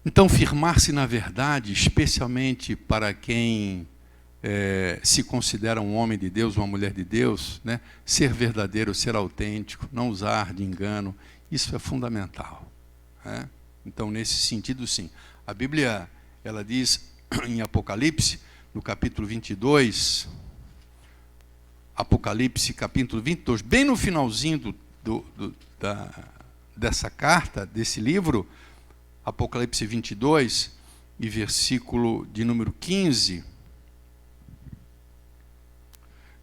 Então, firmar-se na verdade, especialmente para quem se considera um homem de Deus, uma mulher de Deus, né? Ser verdadeiro, ser autêntico, não usar de engano, isso é fundamental. Né? Então, nesse sentido, sim. A Bíblia, ela diz em Apocalipse, no capítulo 22, Apocalipse, capítulo 22, bem no finalzinho dessa carta, desse livro, Apocalipse 22, e versículo de número 15,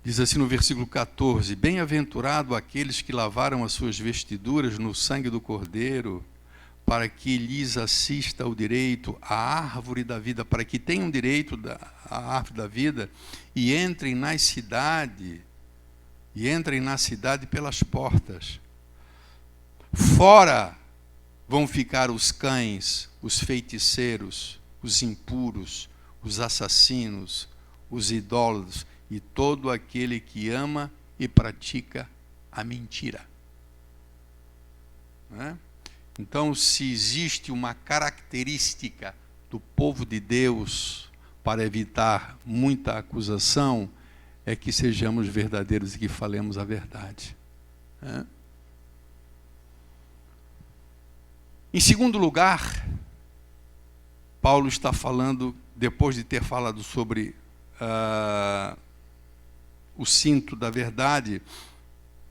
diz assim no versículo 14, bem-aventurado aqueles que lavaram as suas vestiduras no sangue do Cordeiro, para que lhes assista o direito à árvore da vida, para que tenham direito à árvore da vida, e entrem na cidade pelas portas. Fora vão ficar os cães, os feiticeiros, os impuros, os assassinos, os idólatras e todo aquele que ama e pratica a mentira. Né? Então, se existe uma característica do povo de Deus para evitar muita acusação, é que sejamos verdadeiros e que falemos a verdade. Né? Em segundo lugar, Paulo está falando, depois de ter falado sobre o cinto da verdade,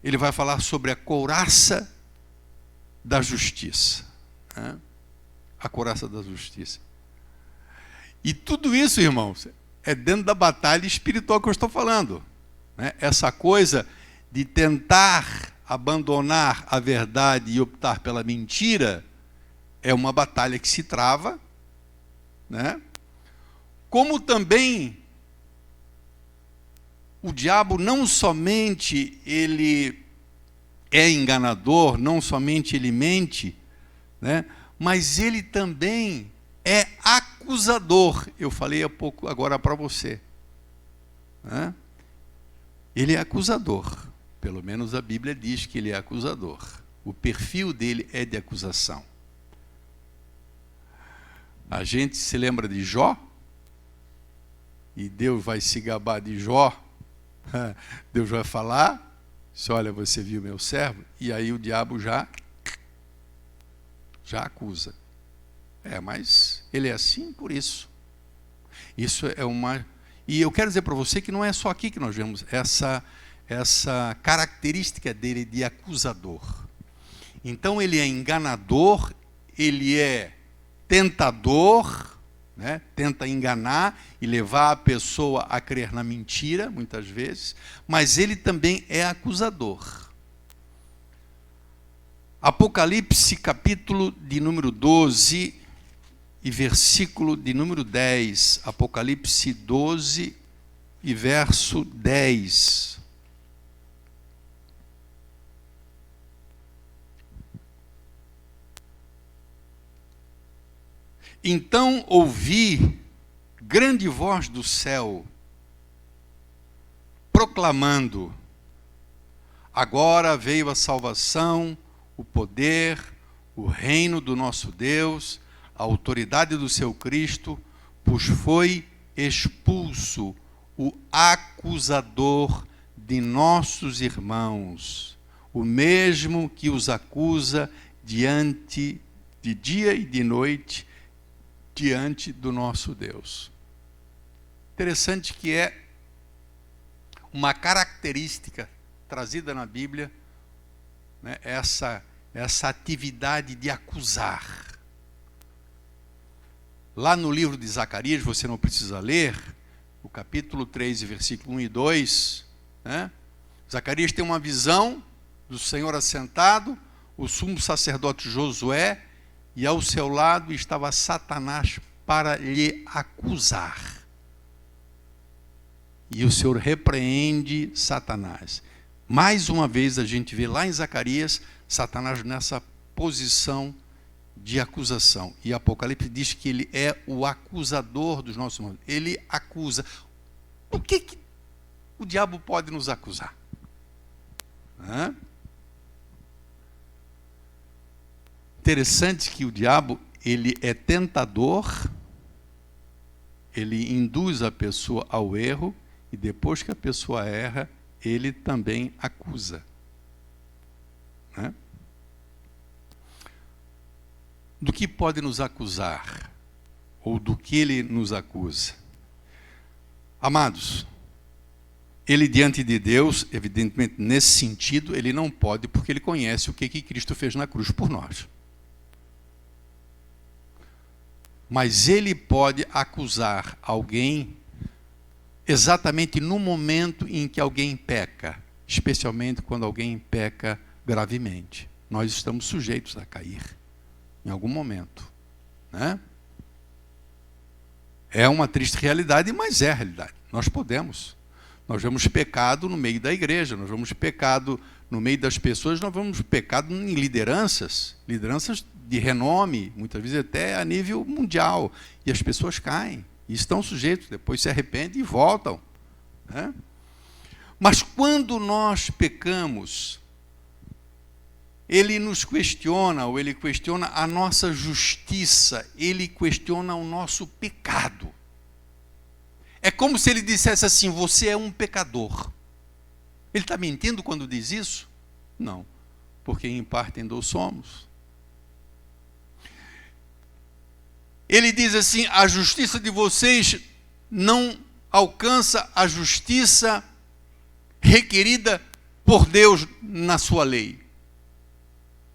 ele vai falar sobre a couraça da justiça. Né? A couraça da justiça. E tudo isso, irmãos, é dentro da batalha espiritual que eu estou falando. Né? Essa coisa de tentar abandonar a verdade e optar pela mentira, é uma batalha que se trava, né? Como também o diabo não somente ele é enganador, não somente ele mente, né? Mas ele também é acusador. Eu falei há pouco agora para você. Né? Ele é acusador. Pelo menos a Bíblia diz que ele é acusador. O perfil dele é de acusação. A gente se lembra de Jó, e Deus vai se gabar de Jó, Deus vai falar, olha, você viu meu servo, e aí o diabo já acusa. Mas ele é assim por isso. Isso é uma... E eu quero dizer para você que não é só aqui que nós vemos essa característica dele de acusador. Então ele é enganador, ele é tentador, né? Tenta enganar e levar a pessoa a crer na mentira, muitas vezes, mas ele também é acusador. Apocalipse, capítulo de número 12 e versículo de número 10. Apocalipse 12 e verso 10. Então ouvi grande voz do céu, proclamando: agora veio a salvação, o poder, o reino do nosso Deus, a autoridade do seu Cristo, pois foi expulso o acusador de nossos irmãos, o mesmo que os acusa diante de dia e de noite, diante do nosso Deus. Interessante que é uma característica trazida na Bíblia, né, essa atividade de acusar. Lá no livro de Zacarias, você não precisa ler, o capítulo 3, versículo 1 e 2, né, Zacarias tem uma visão do Senhor assentado, o sumo sacerdote Josué e ao seu lado estava Satanás para lhe acusar. E o Senhor repreende Satanás. Mais uma vez a gente vê lá em Zacarias, Satanás nessa posição de acusação. E Apocalipse diz que ele é o acusador dos nossos irmãos. Ele acusa. O que o diabo pode nos acusar? Interessante que o diabo, ele é tentador, ele induz a pessoa ao erro, e depois que a pessoa erra, ele também acusa. Do que pode nos acusar? Ou do que ele nos acusa? Amados, ele diante de Deus, evidentemente nesse sentido, ele não pode, porque ele conhece o que Cristo fez na cruz por nós. Mas ele pode acusar alguém exatamente no momento em que alguém peca, especialmente quando alguém peca gravemente. Nós estamos sujeitos a cair em algum momento, né? É uma triste realidade, mas é a realidade. Nós podemos. Nós vemos pecado no meio da igreja, nós vemos pecado no meio das pessoas, nós vemos pecado em lideranças de renome, muitas vezes até a nível mundial. E as pessoas caem, e estão sujeitos, depois se arrependem e voltam, né? Mas quando nós pecamos, ele nos questiona, ou ele questiona a nossa justiça, ele questiona o nosso pecado. É como se ele dissesse assim: você é um pecador. Ele está mentindo quando diz isso? Não, porque em parte ainda o somos. Ele diz assim: a justiça de vocês não alcança a justiça requerida por Deus na sua lei.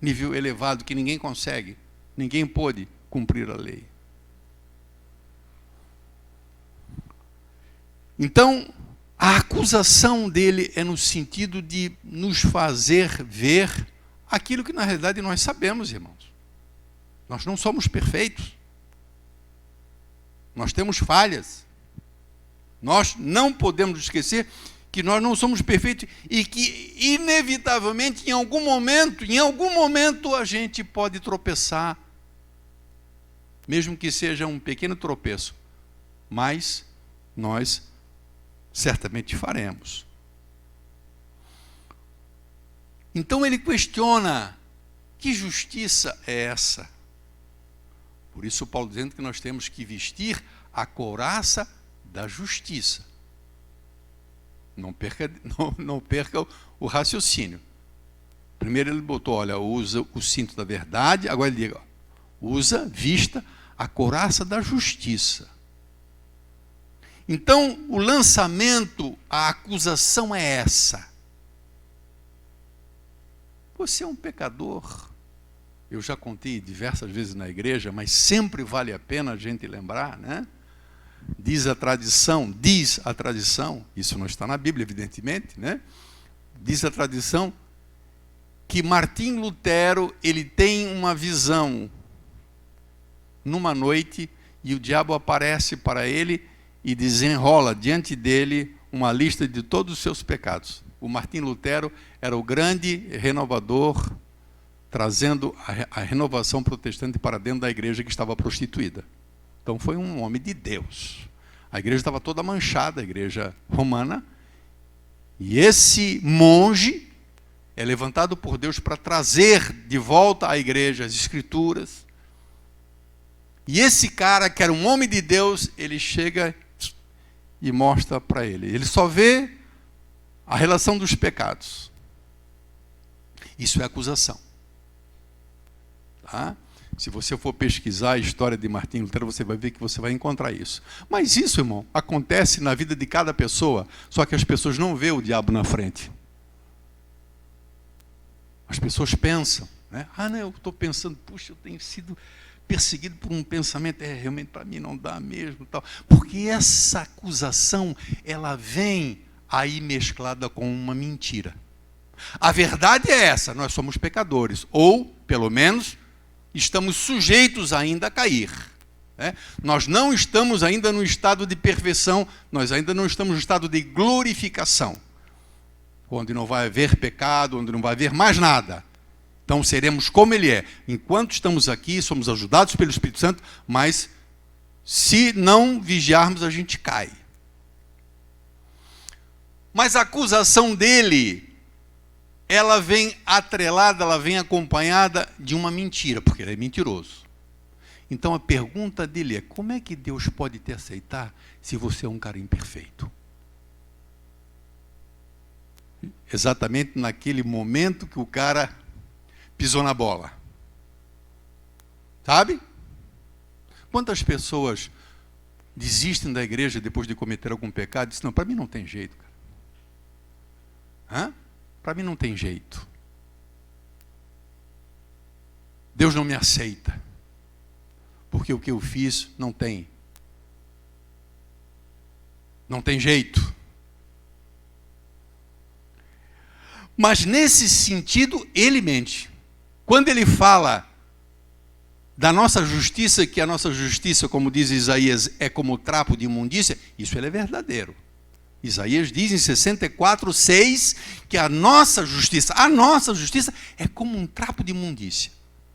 Nível elevado que ninguém consegue, ninguém pôde cumprir a lei. Então, a acusação dele é no sentido de nos fazer ver aquilo que na realidade nós sabemos, irmãos. Nós não somos perfeitos. Nós temos falhas. Nós não podemos esquecer que nós não somos perfeitos e que, inevitavelmente, em algum momento, a gente pode tropeçar, mesmo que seja um pequeno tropeço, mas nós certamente faremos. Então ele questiona: que justiça é essa? Por isso Paulo dizendo que nós temos que vestir a couraça da justiça. Não perca o raciocínio. Primeiro ele botou, olha, usa o cinto da verdade, agora ele diz, vista a couraça da justiça. Então, o lançamento, a acusação é essa. Você é um pecador. Eu já contei diversas vezes na igreja, mas sempre vale a pena a gente lembrar, né? Diz a tradição, isso não está na Bíblia, evidentemente, né? Diz a tradição que Martim Lutero, ele tem uma visão numa noite e o diabo aparece para ele e desenrola diante dele uma lista de todos os seus pecados. O Martim Lutero era o grande renovador, trazendo a renovação protestante para dentro da igreja que estava prostituída. Então foi um homem de Deus. A igreja estava toda manchada, a igreja romana, e esse monge é levantado por Deus para trazer de volta à igreja as escrituras. E esse cara, que era um homem de Deus, ele chega e mostra para ele. Ele só vê a relação dos pecados. Isso é acusação. Tá? Se você for pesquisar a história de Martim Lutero, você vai ver que você vai encontrar isso. Mas isso, irmão, acontece na vida de cada pessoa, só que as pessoas não veem o diabo na frente. As pessoas pensam, né? Não, eu estou pensando, puxa, eu tenho sido perseguido por um pensamento, realmente para mim não dá mesmo, tal. Porque essa acusação, ela vem aí mesclada com uma mentira. A verdade é essa: nós somos pecadores, ou, pelo menos, estamos sujeitos ainda a cair. Nós não estamos ainda no estado de perfeição, nós ainda não estamos no estado de glorificação, onde não vai haver pecado, onde não vai haver mais nada. Então seremos como Ele é. Enquanto estamos aqui, somos ajudados pelo Espírito Santo, mas se não vigiarmos, a gente cai. Mas a acusação dele, ela vem atrelada, ela vem acompanhada de uma mentira, porque ele é mentiroso. Então a pergunta dele é: como é que Deus pode te aceitar se você é um cara imperfeito? Exatamente naquele momento que o cara pisou na bola. Sabe? Quantas pessoas desistem da igreja depois de cometer algum pecado e dizem: não, para mim não tem jeito, cara. Para mim não tem jeito. Deus não me aceita. Porque o que eu fiz não tem jeito. Mas nesse sentido, ele mente. Quando ele fala da nossa justiça, que a nossa justiça, como diz Isaías, é como trapo de imundícia, isso ele é verdadeiro. Isaías diz em 64:6 que a nossa justiça é como um trapo de imundícia.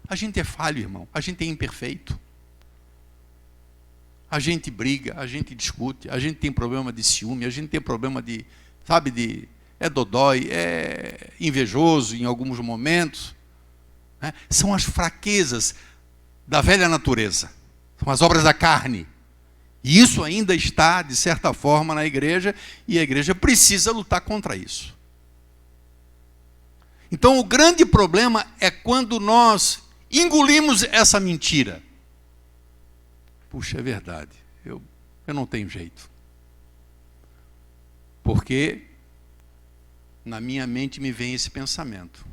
A gente é falho, irmão. A gente é imperfeito. A gente briga, a gente discute, a gente tem problema de ciúme, a gente tem problema é dodói, é invejoso em alguns momentos. São as fraquezas da velha natureza, são as obras da carne. E isso ainda está, de certa forma, na igreja, e a igreja precisa lutar contra isso. Então, o grande problema é quando nós engolimos essa mentira. Puxa, é verdade, eu não tenho jeito. Porque na minha mente me vem esse pensamento: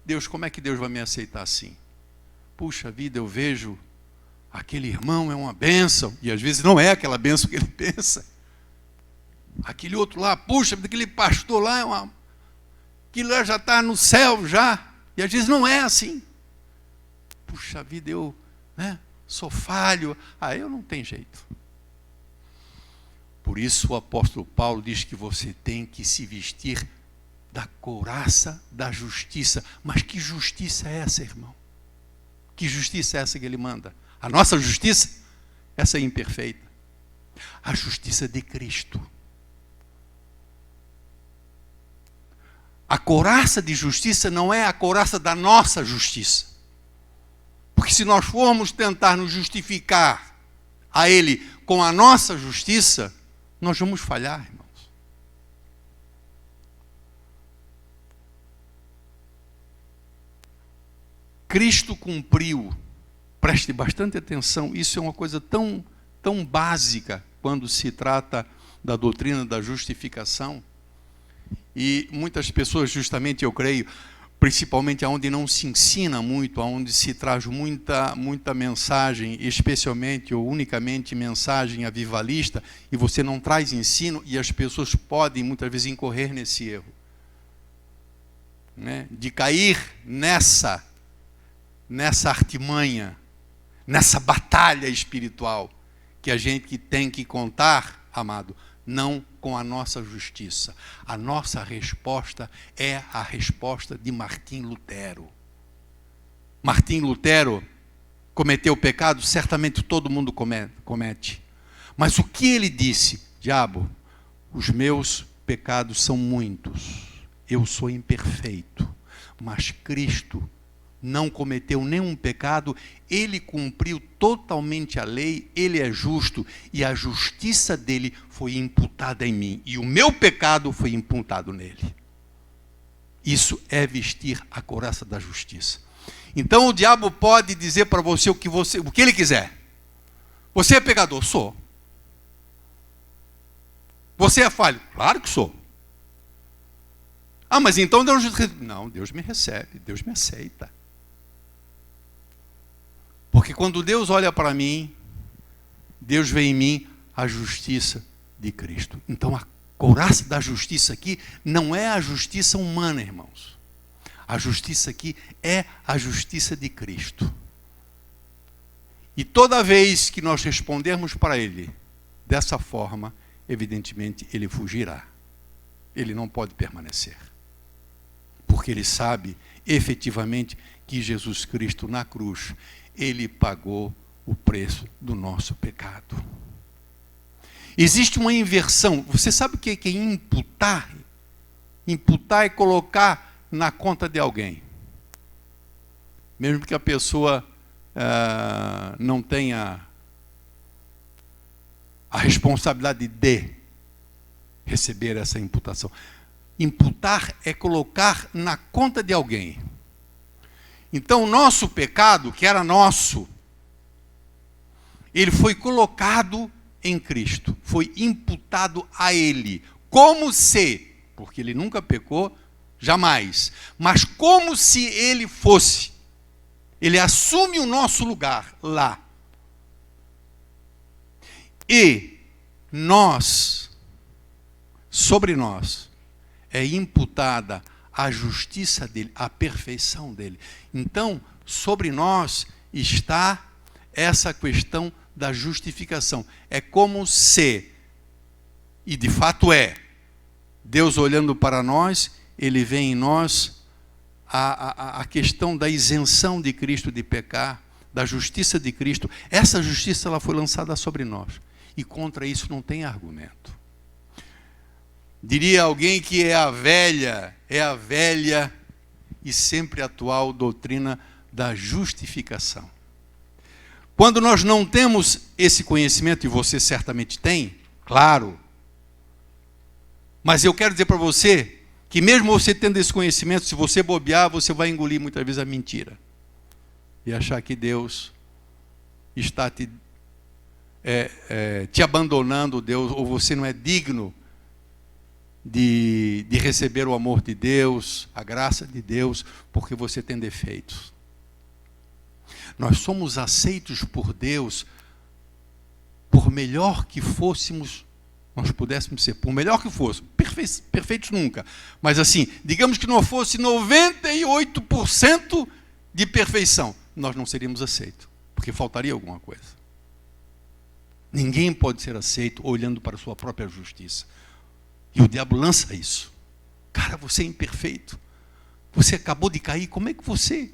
Deus, como é que Deus vai me aceitar assim? Puxa vida, eu vejo aquele irmão é uma bênção, e às vezes não é aquela bênção que ele pensa. Aquele outro lá, puxa, aquele pastor lá, aquilo lá já está no céu já, e às vezes não é assim. Puxa vida, eu sou falho, eu não tenho jeito. Por isso o apóstolo Paulo diz que você tem que se vestir da couraça da justiça. Mas que justiça é essa, irmão? Que justiça é essa que ele manda? A nossa justiça? Essa é imperfeita. A justiça de Cristo. A couraça de justiça não é a couraça da nossa justiça. Porque se nós formos tentar nos justificar a Ele com a nossa justiça, nós vamos falhar, irmãos. Cristo cumpriu, preste bastante atenção, isso é uma coisa tão básica quando se trata da doutrina da justificação. E muitas pessoas, justamente eu creio, principalmente onde não se ensina muito, onde se traz muita mensagem, especialmente ou unicamente mensagem avivalista, e você não traz ensino, e as pessoas podem muitas vezes incorrer nesse erro, de cair nessa artimanha, nessa batalha espiritual, que a gente tem que contar, amado, não com a nossa justiça. A nossa resposta é a resposta de Martim Lutero. Martim Lutero cometeu pecado, certamente todo mundo comete. Mas o que ele disse? Diabo, os meus pecados são muitos, eu sou imperfeito, mas Cristo não cometeu nenhum pecado, ele cumpriu totalmente a lei, ele é justo, e a justiça dele foi imputada em mim, e o meu pecado foi imputado nele. Isso é vestir a couraça da justiça. Então o diabo pode dizer para você o que ele quiser. Você é pecador? Sou. Você é falho? Claro que sou. Mas então Deus... Não, Deus me recebe, Deus me aceita. Porque quando Deus olha para mim, Deus vê em mim a justiça de Cristo. Então a couraça da justiça aqui não é a justiça humana, irmãos. A justiça aqui é a justiça de Cristo. E toda vez que nós respondermos para Ele dessa forma, evidentemente Ele fugirá. Ele não pode permanecer. Porque Ele sabe efetivamente que Jesus Cristo na cruz, Ele pagou o preço do nosso pecado. Existe uma inversão. Você sabe o que é imputar? Imputar é colocar na conta de alguém. Mesmo que a pessoa não tenha a responsabilidade de receber essa imputação. Imputar é colocar na conta de alguém. Então, o nosso pecado, que era nosso, ele foi colocado em Cristo, foi imputado a Ele, como se, porque Ele nunca pecou, jamais, mas como se Ele fosse. Ele assume o nosso lugar lá. E nós, sobre nós, é imputada a justiça dele, a perfeição dele. Então, sobre nós está essa questão da justificação. É como se, e de fato é, Deus olhando para nós, Ele vê em nós a questão da isenção de Cristo de pecar, da justiça de Cristo. Essa justiça ela foi lançada sobre nós. E contra isso não tem argumento. Diria alguém que é a velha e sempre atual doutrina da justificação. Quando nós não temos esse conhecimento, e você certamente tem, claro, mas eu quero dizer para você que mesmo você tendo esse conhecimento, se você bobear, você vai engolir muitas vezes a mentira. E achar que Deus está te abandonando, Deus, ou você não é digno de receber o amor de Deus, a graça de Deus, porque você tem defeitos. Nós somos aceitos por Deus, por melhor que fôssemos, nós pudéssemos ser, por melhor que fosse, perfeitos nunca, mas assim, digamos que não fosse 98% de perfeição, nós não seríamos aceitos, porque faltaria alguma coisa. Ninguém pode ser aceito olhando para a sua própria justiça. E o diabo lança isso. Cara, você é imperfeito. Você acabou de cair. Como é que você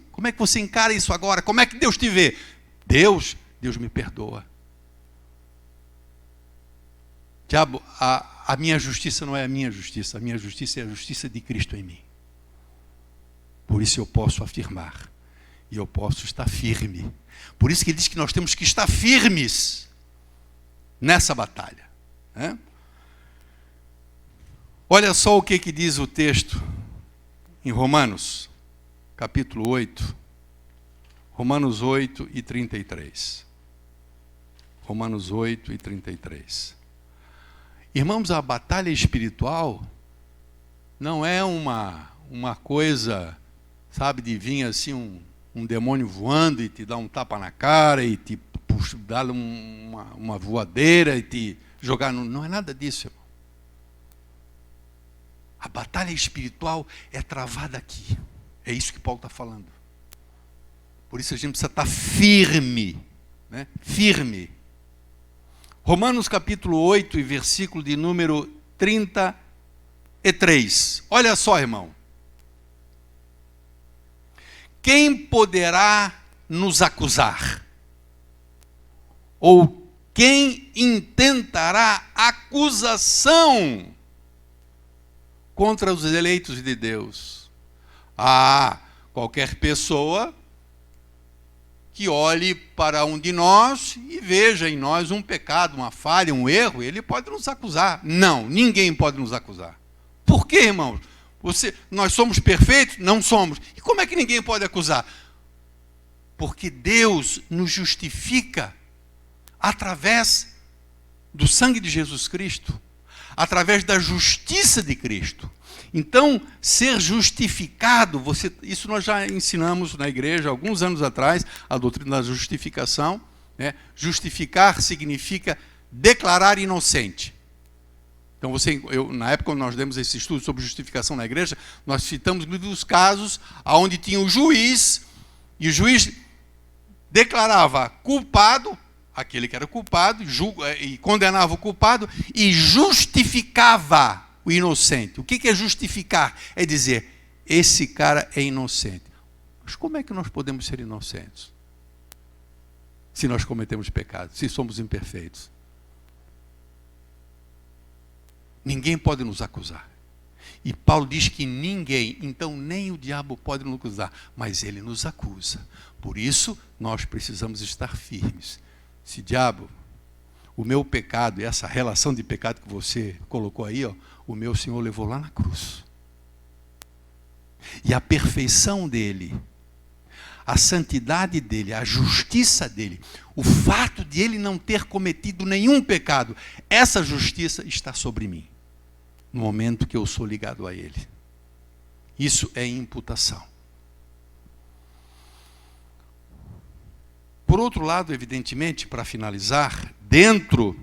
encara isso agora? Como é que Deus te vê? Deus me perdoa. Diabo, a minha justiça não é a minha justiça. A minha justiça é a justiça de Cristo em mim. Por isso eu posso afirmar. E eu posso estar firme. Por isso que ele diz que nós temos que estar firmes nessa batalha. Né? Olha só o que diz o texto em Romanos, capítulo 8. Romanos 8 e 33. Romanos 8 e 33. Irmãos, a batalha espiritual não é uma coisa, sabe, de vir assim um demônio voando e te dar um tapa na cara e te dar uma voadeira e te jogar no... Não é nada disso, irmão. A batalha espiritual é travada aqui. É isso que Paulo está falando. Por isso a gente precisa estar firme. Né? Firme. Romanos capítulo 8 e versículo de número 33. Olha só, irmão. Quem poderá nos acusar? Ou quem intentará acusação contra os eleitos de Deus? Qualquer pessoa que olhe para um de nós e veja em nós um pecado, uma falha, um erro, ele pode nos acusar. Não, ninguém pode nos acusar. Por quê, irmãos? Nós somos perfeitos? Não somos. E como é que ninguém pode acusar? Porque Deus nos justifica através do sangue de Jesus Cristo, através da justiça de Cristo. Então, ser justificado, isso nós já ensinamos na igreja alguns anos atrás, a doutrina da justificação. Né? Justificar significa declarar inocente. Então, na época quando nós demos esse estudo sobre justificação na igreja, nós citamos muitos casos onde tinha o juiz, e o juiz declarava culpado aquele que era culpado, e condenava o culpado, e justificava o inocente. O que é justificar? É dizer, esse cara é inocente. Mas como é que nós podemos ser inocentes? Se nós cometemos pecado, se somos imperfeitos. Ninguém pode nos acusar. E Paulo diz que ninguém, então nem o diabo pode nos acusar, mas ele nos acusa. Por isso, nós precisamos estar firmes. Se diabo, o meu pecado, e essa relação de pecado que você colocou aí, ó, o meu Senhor levou lá na cruz. E a perfeição dele, a santidade dele, a justiça dele, o fato de ele não ter cometido nenhum pecado, essa justiça está sobre mim, no momento que eu sou ligado a ele. Isso é imputação. Por outro lado, evidentemente, para finalizar, dentro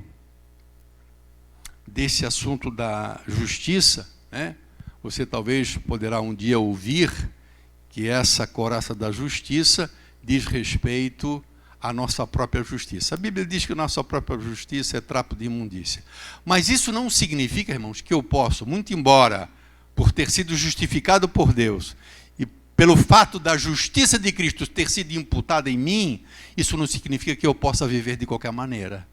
desse assunto da justiça, né, você talvez poderá um dia ouvir que essa coraça da justiça diz respeito à nossa própria justiça. A Bíblia diz que a nossa própria justiça é trapo de imundícia. Mas isso não significa, irmãos, que eu posso, muito embora, por ter sido justificado por Deus, e pelo fato da justiça de Cristo ter sido imputada em mim, isso não significa que eu possa viver de qualquer maneira.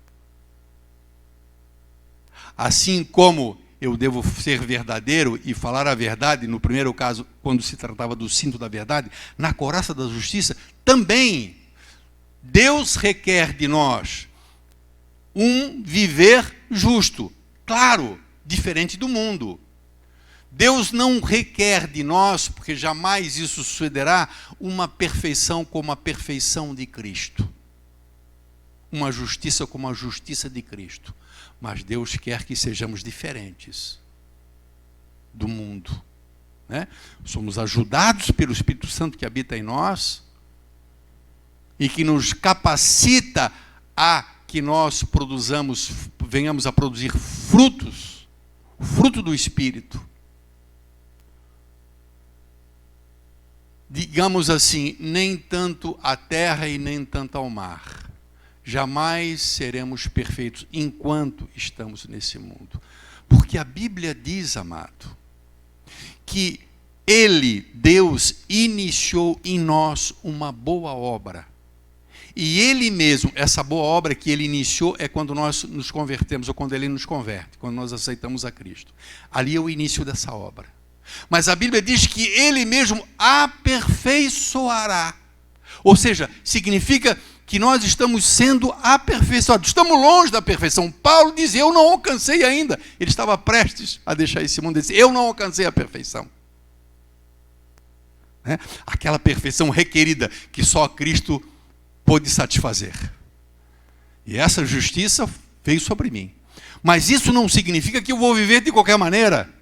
Assim como eu devo ser verdadeiro e falar a verdade, no primeiro caso, quando se tratava do cinto da verdade, na coraça da justiça, também Deus requer de nós um viver justo, claro, diferente do mundo. Deus não requer de nós, porque jamais isso sucederá, uma perfeição como a perfeição de Cristo. Uma justiça como a justiça de Cristo. Mas Deus quer que sejamos diferentes do mundo, né? Somos ajudados pelo Espírito Santo que habita em nós e que nos capacita a que nós venhamos a produzir frutos, fruto do Espírito. Digamos assim, nem tanto a terra e nem tanto ao mar. Jamais seremos perfeitos enquanto estamos nesse mundo. Porque a Bíblia diz, amado, que Ele, Deus, iniciou em nós uma boa obra. E Ele mesmo, essa boa obra que Ele iniciou é quando nós nos convertemos, ou quando Ele nos converte, quando nós aceitamos a Cristo. Ali é o início dessa obra. Mas a Bíblia diz que Ele mesmo aperfeiçoará. Ou seja, significa que nós estamos sendo aperfeiçoados. Estamos longe da perfeição. Paulo diz, eu não alcancei ainda. Ele estava prestes a deixar esse mundo. Ele disse, eu não alcancei a perfeição. Né? Aquela perfeição requerida que só Cristo pôde satisfazer. E essa justiça veio sobre mim. Mas isso não significa que eu vou viver de qualquer maneira.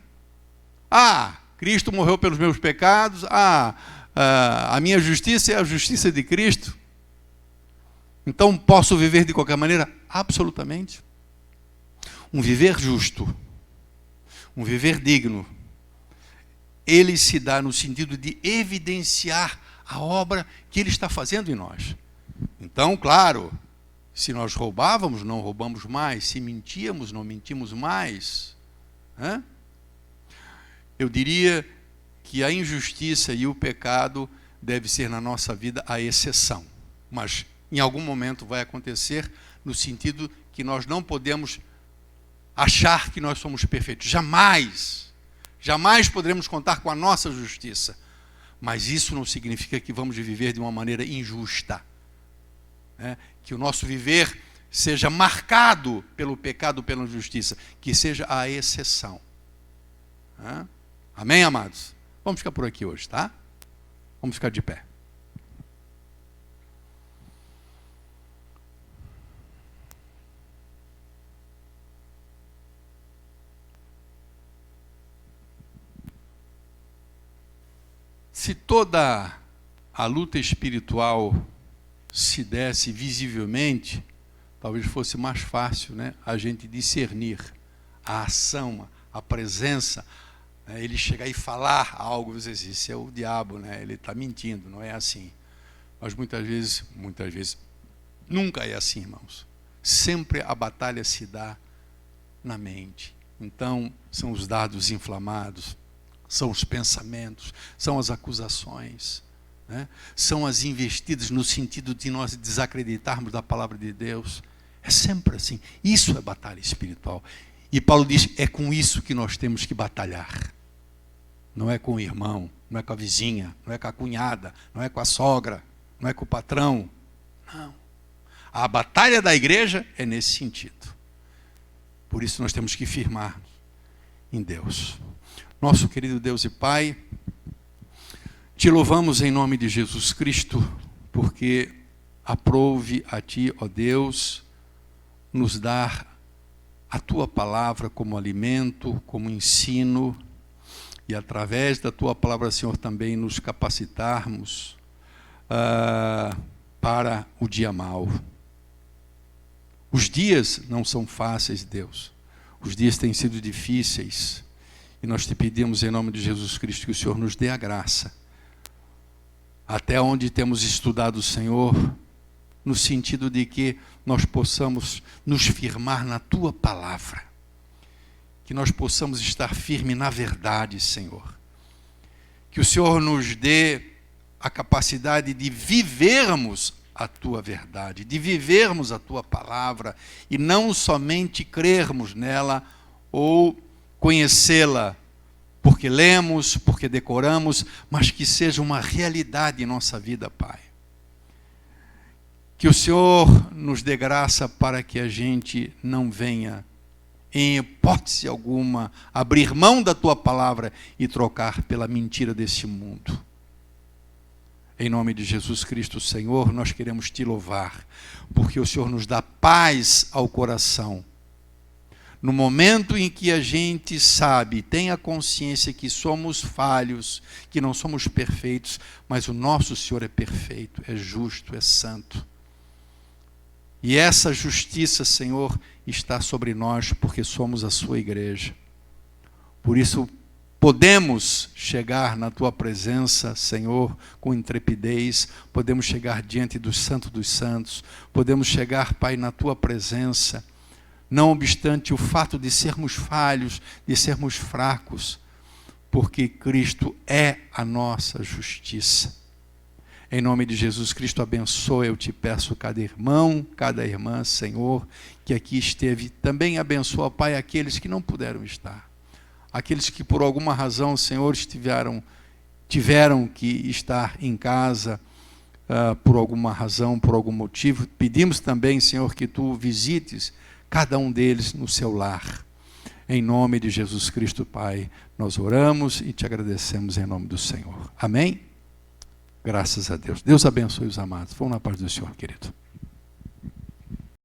Cristo morreu pelos meus pecados. A minha justiça é a justiça de Cristo. Então, posso viver de qualquer maneira? Absolutamente. Um viver justo, um viver digno, ele se dá no sentido de evidenciar a obra que Ele está fazendo em nós. Então, claro, se nós roubávamos, não roubamos mais. Se mentíamos, não mentimos mais. Eu diria que a injustiça e o pecado deve ser na nossa vida a exceção. Mas em algum momento vai acontecer, no sentido que nós não podemos achar que nós somos perfeitos. Jamais. Jamais poderemos contar com a nossa justiça. Mas isso não significa que vamos viver de uma maneira injusta. Que o nosso viver seja marcado pelo pecado, pela injustiça. Que seja a exceção. Amém, amados? Vamos ficar por aqui hoje, tá? Vamos ficar de pé. Se toda a luta espiritual se desse visivelmente, talvez fosse mais fácil, né, a gente discernir a ação, a presença, ele chegar e falar algo, você diz, isso é o diabo, né, ele está mentindo, não é assim. Mas muitas vezes, nunca é assim, irmãos. Sempre a batalha se dá na mente. Então, são os dardos inflamados, são os pensamentos, são as acusações, né? São as investidas no sentido de nós desacreditarmos da palavra de Deus. É sempre assim. Isso é batalha espiritual. E Paulo diz, é com isso que nós temos que batalhar. Não é com o irmão, não é com a vizinha, não é com a cunhada, não é com a sogra, não é com o patrão. Não. A batalha da igreja é nesse sentido. Por isso nós temos que firmar em Deus. Nosso querido Deus e Pai, te louvamos em nome de Jesus Cristo, porque aprove a Ti, ó Deus, nos dar a Tua palavra como alimento, como ensino, e através da Tua palavra, Senhor, também nos capacitarmos para o dia mau. Os dias não são fáceis, Deus. Os dias têm sido difíceis. E nós te pedimos em nome de Jesus Cristo que o Senhor nos dê a graça. Até onde temos estudado o Senhor, no sentido de que nós possamos nos firmar na Tua palavra. Que nós possamos estar firmes na verdade, Senhor. Que o Senhor nos dê a capacidade de vivermos a Tua verdade, de vivermos a Tua palavra e não somente crermos nela ou conhecê-la porque lemos, porque decoramos, mas que seja uma realidade em nossa vida, Pai. Que o Senhor nos dê graça para que a gente não venha, em hipótese alguma, abrir mão da Tua palavra e trocar pela mentira desse mundo. Em nome de Jesus Cristo, Senhor, nós queremos Te louvar, porque o Senhor nos dá paz ao coração. No momento em que a gente sabe, tem a consciência que somos falhos, que não somos perfeitos, mas o nosso Senhor é perfeito, é justo, é santo. E essa justiça, Senhor, está sobre nós, porque somos a Sua igreja. Por isso, podemos chegar na Tua presença, Senhor, com intrepidez, podemos chegar diante do Santo dos Santos, podemos chegar, Pai, na Tua presença, não obstante o fato de sermos falhos, de sermos fracos, porque Cristo é a nossa justiça. Em nome de Jesus Cristo, abençoa, eu te peço, cada irmão, cada irmã, Senhor, que aqui esteve. Também abençoa, Pai, aqueles que não puderam estar. Aqueles que por alguma razão, Senhor, tiveram que estar em casa, por alguma razão, por algum motivo. Pedimos também, Senhor, que Tu visites cada um deles no seu lar. Em nome de Jesus Cristo, Pai, nós oramos e Te agradecemos em nome do Senhor. Amém? Graças a Deus. Deus abençoe os amados. Vão na paz do Senhor, querido.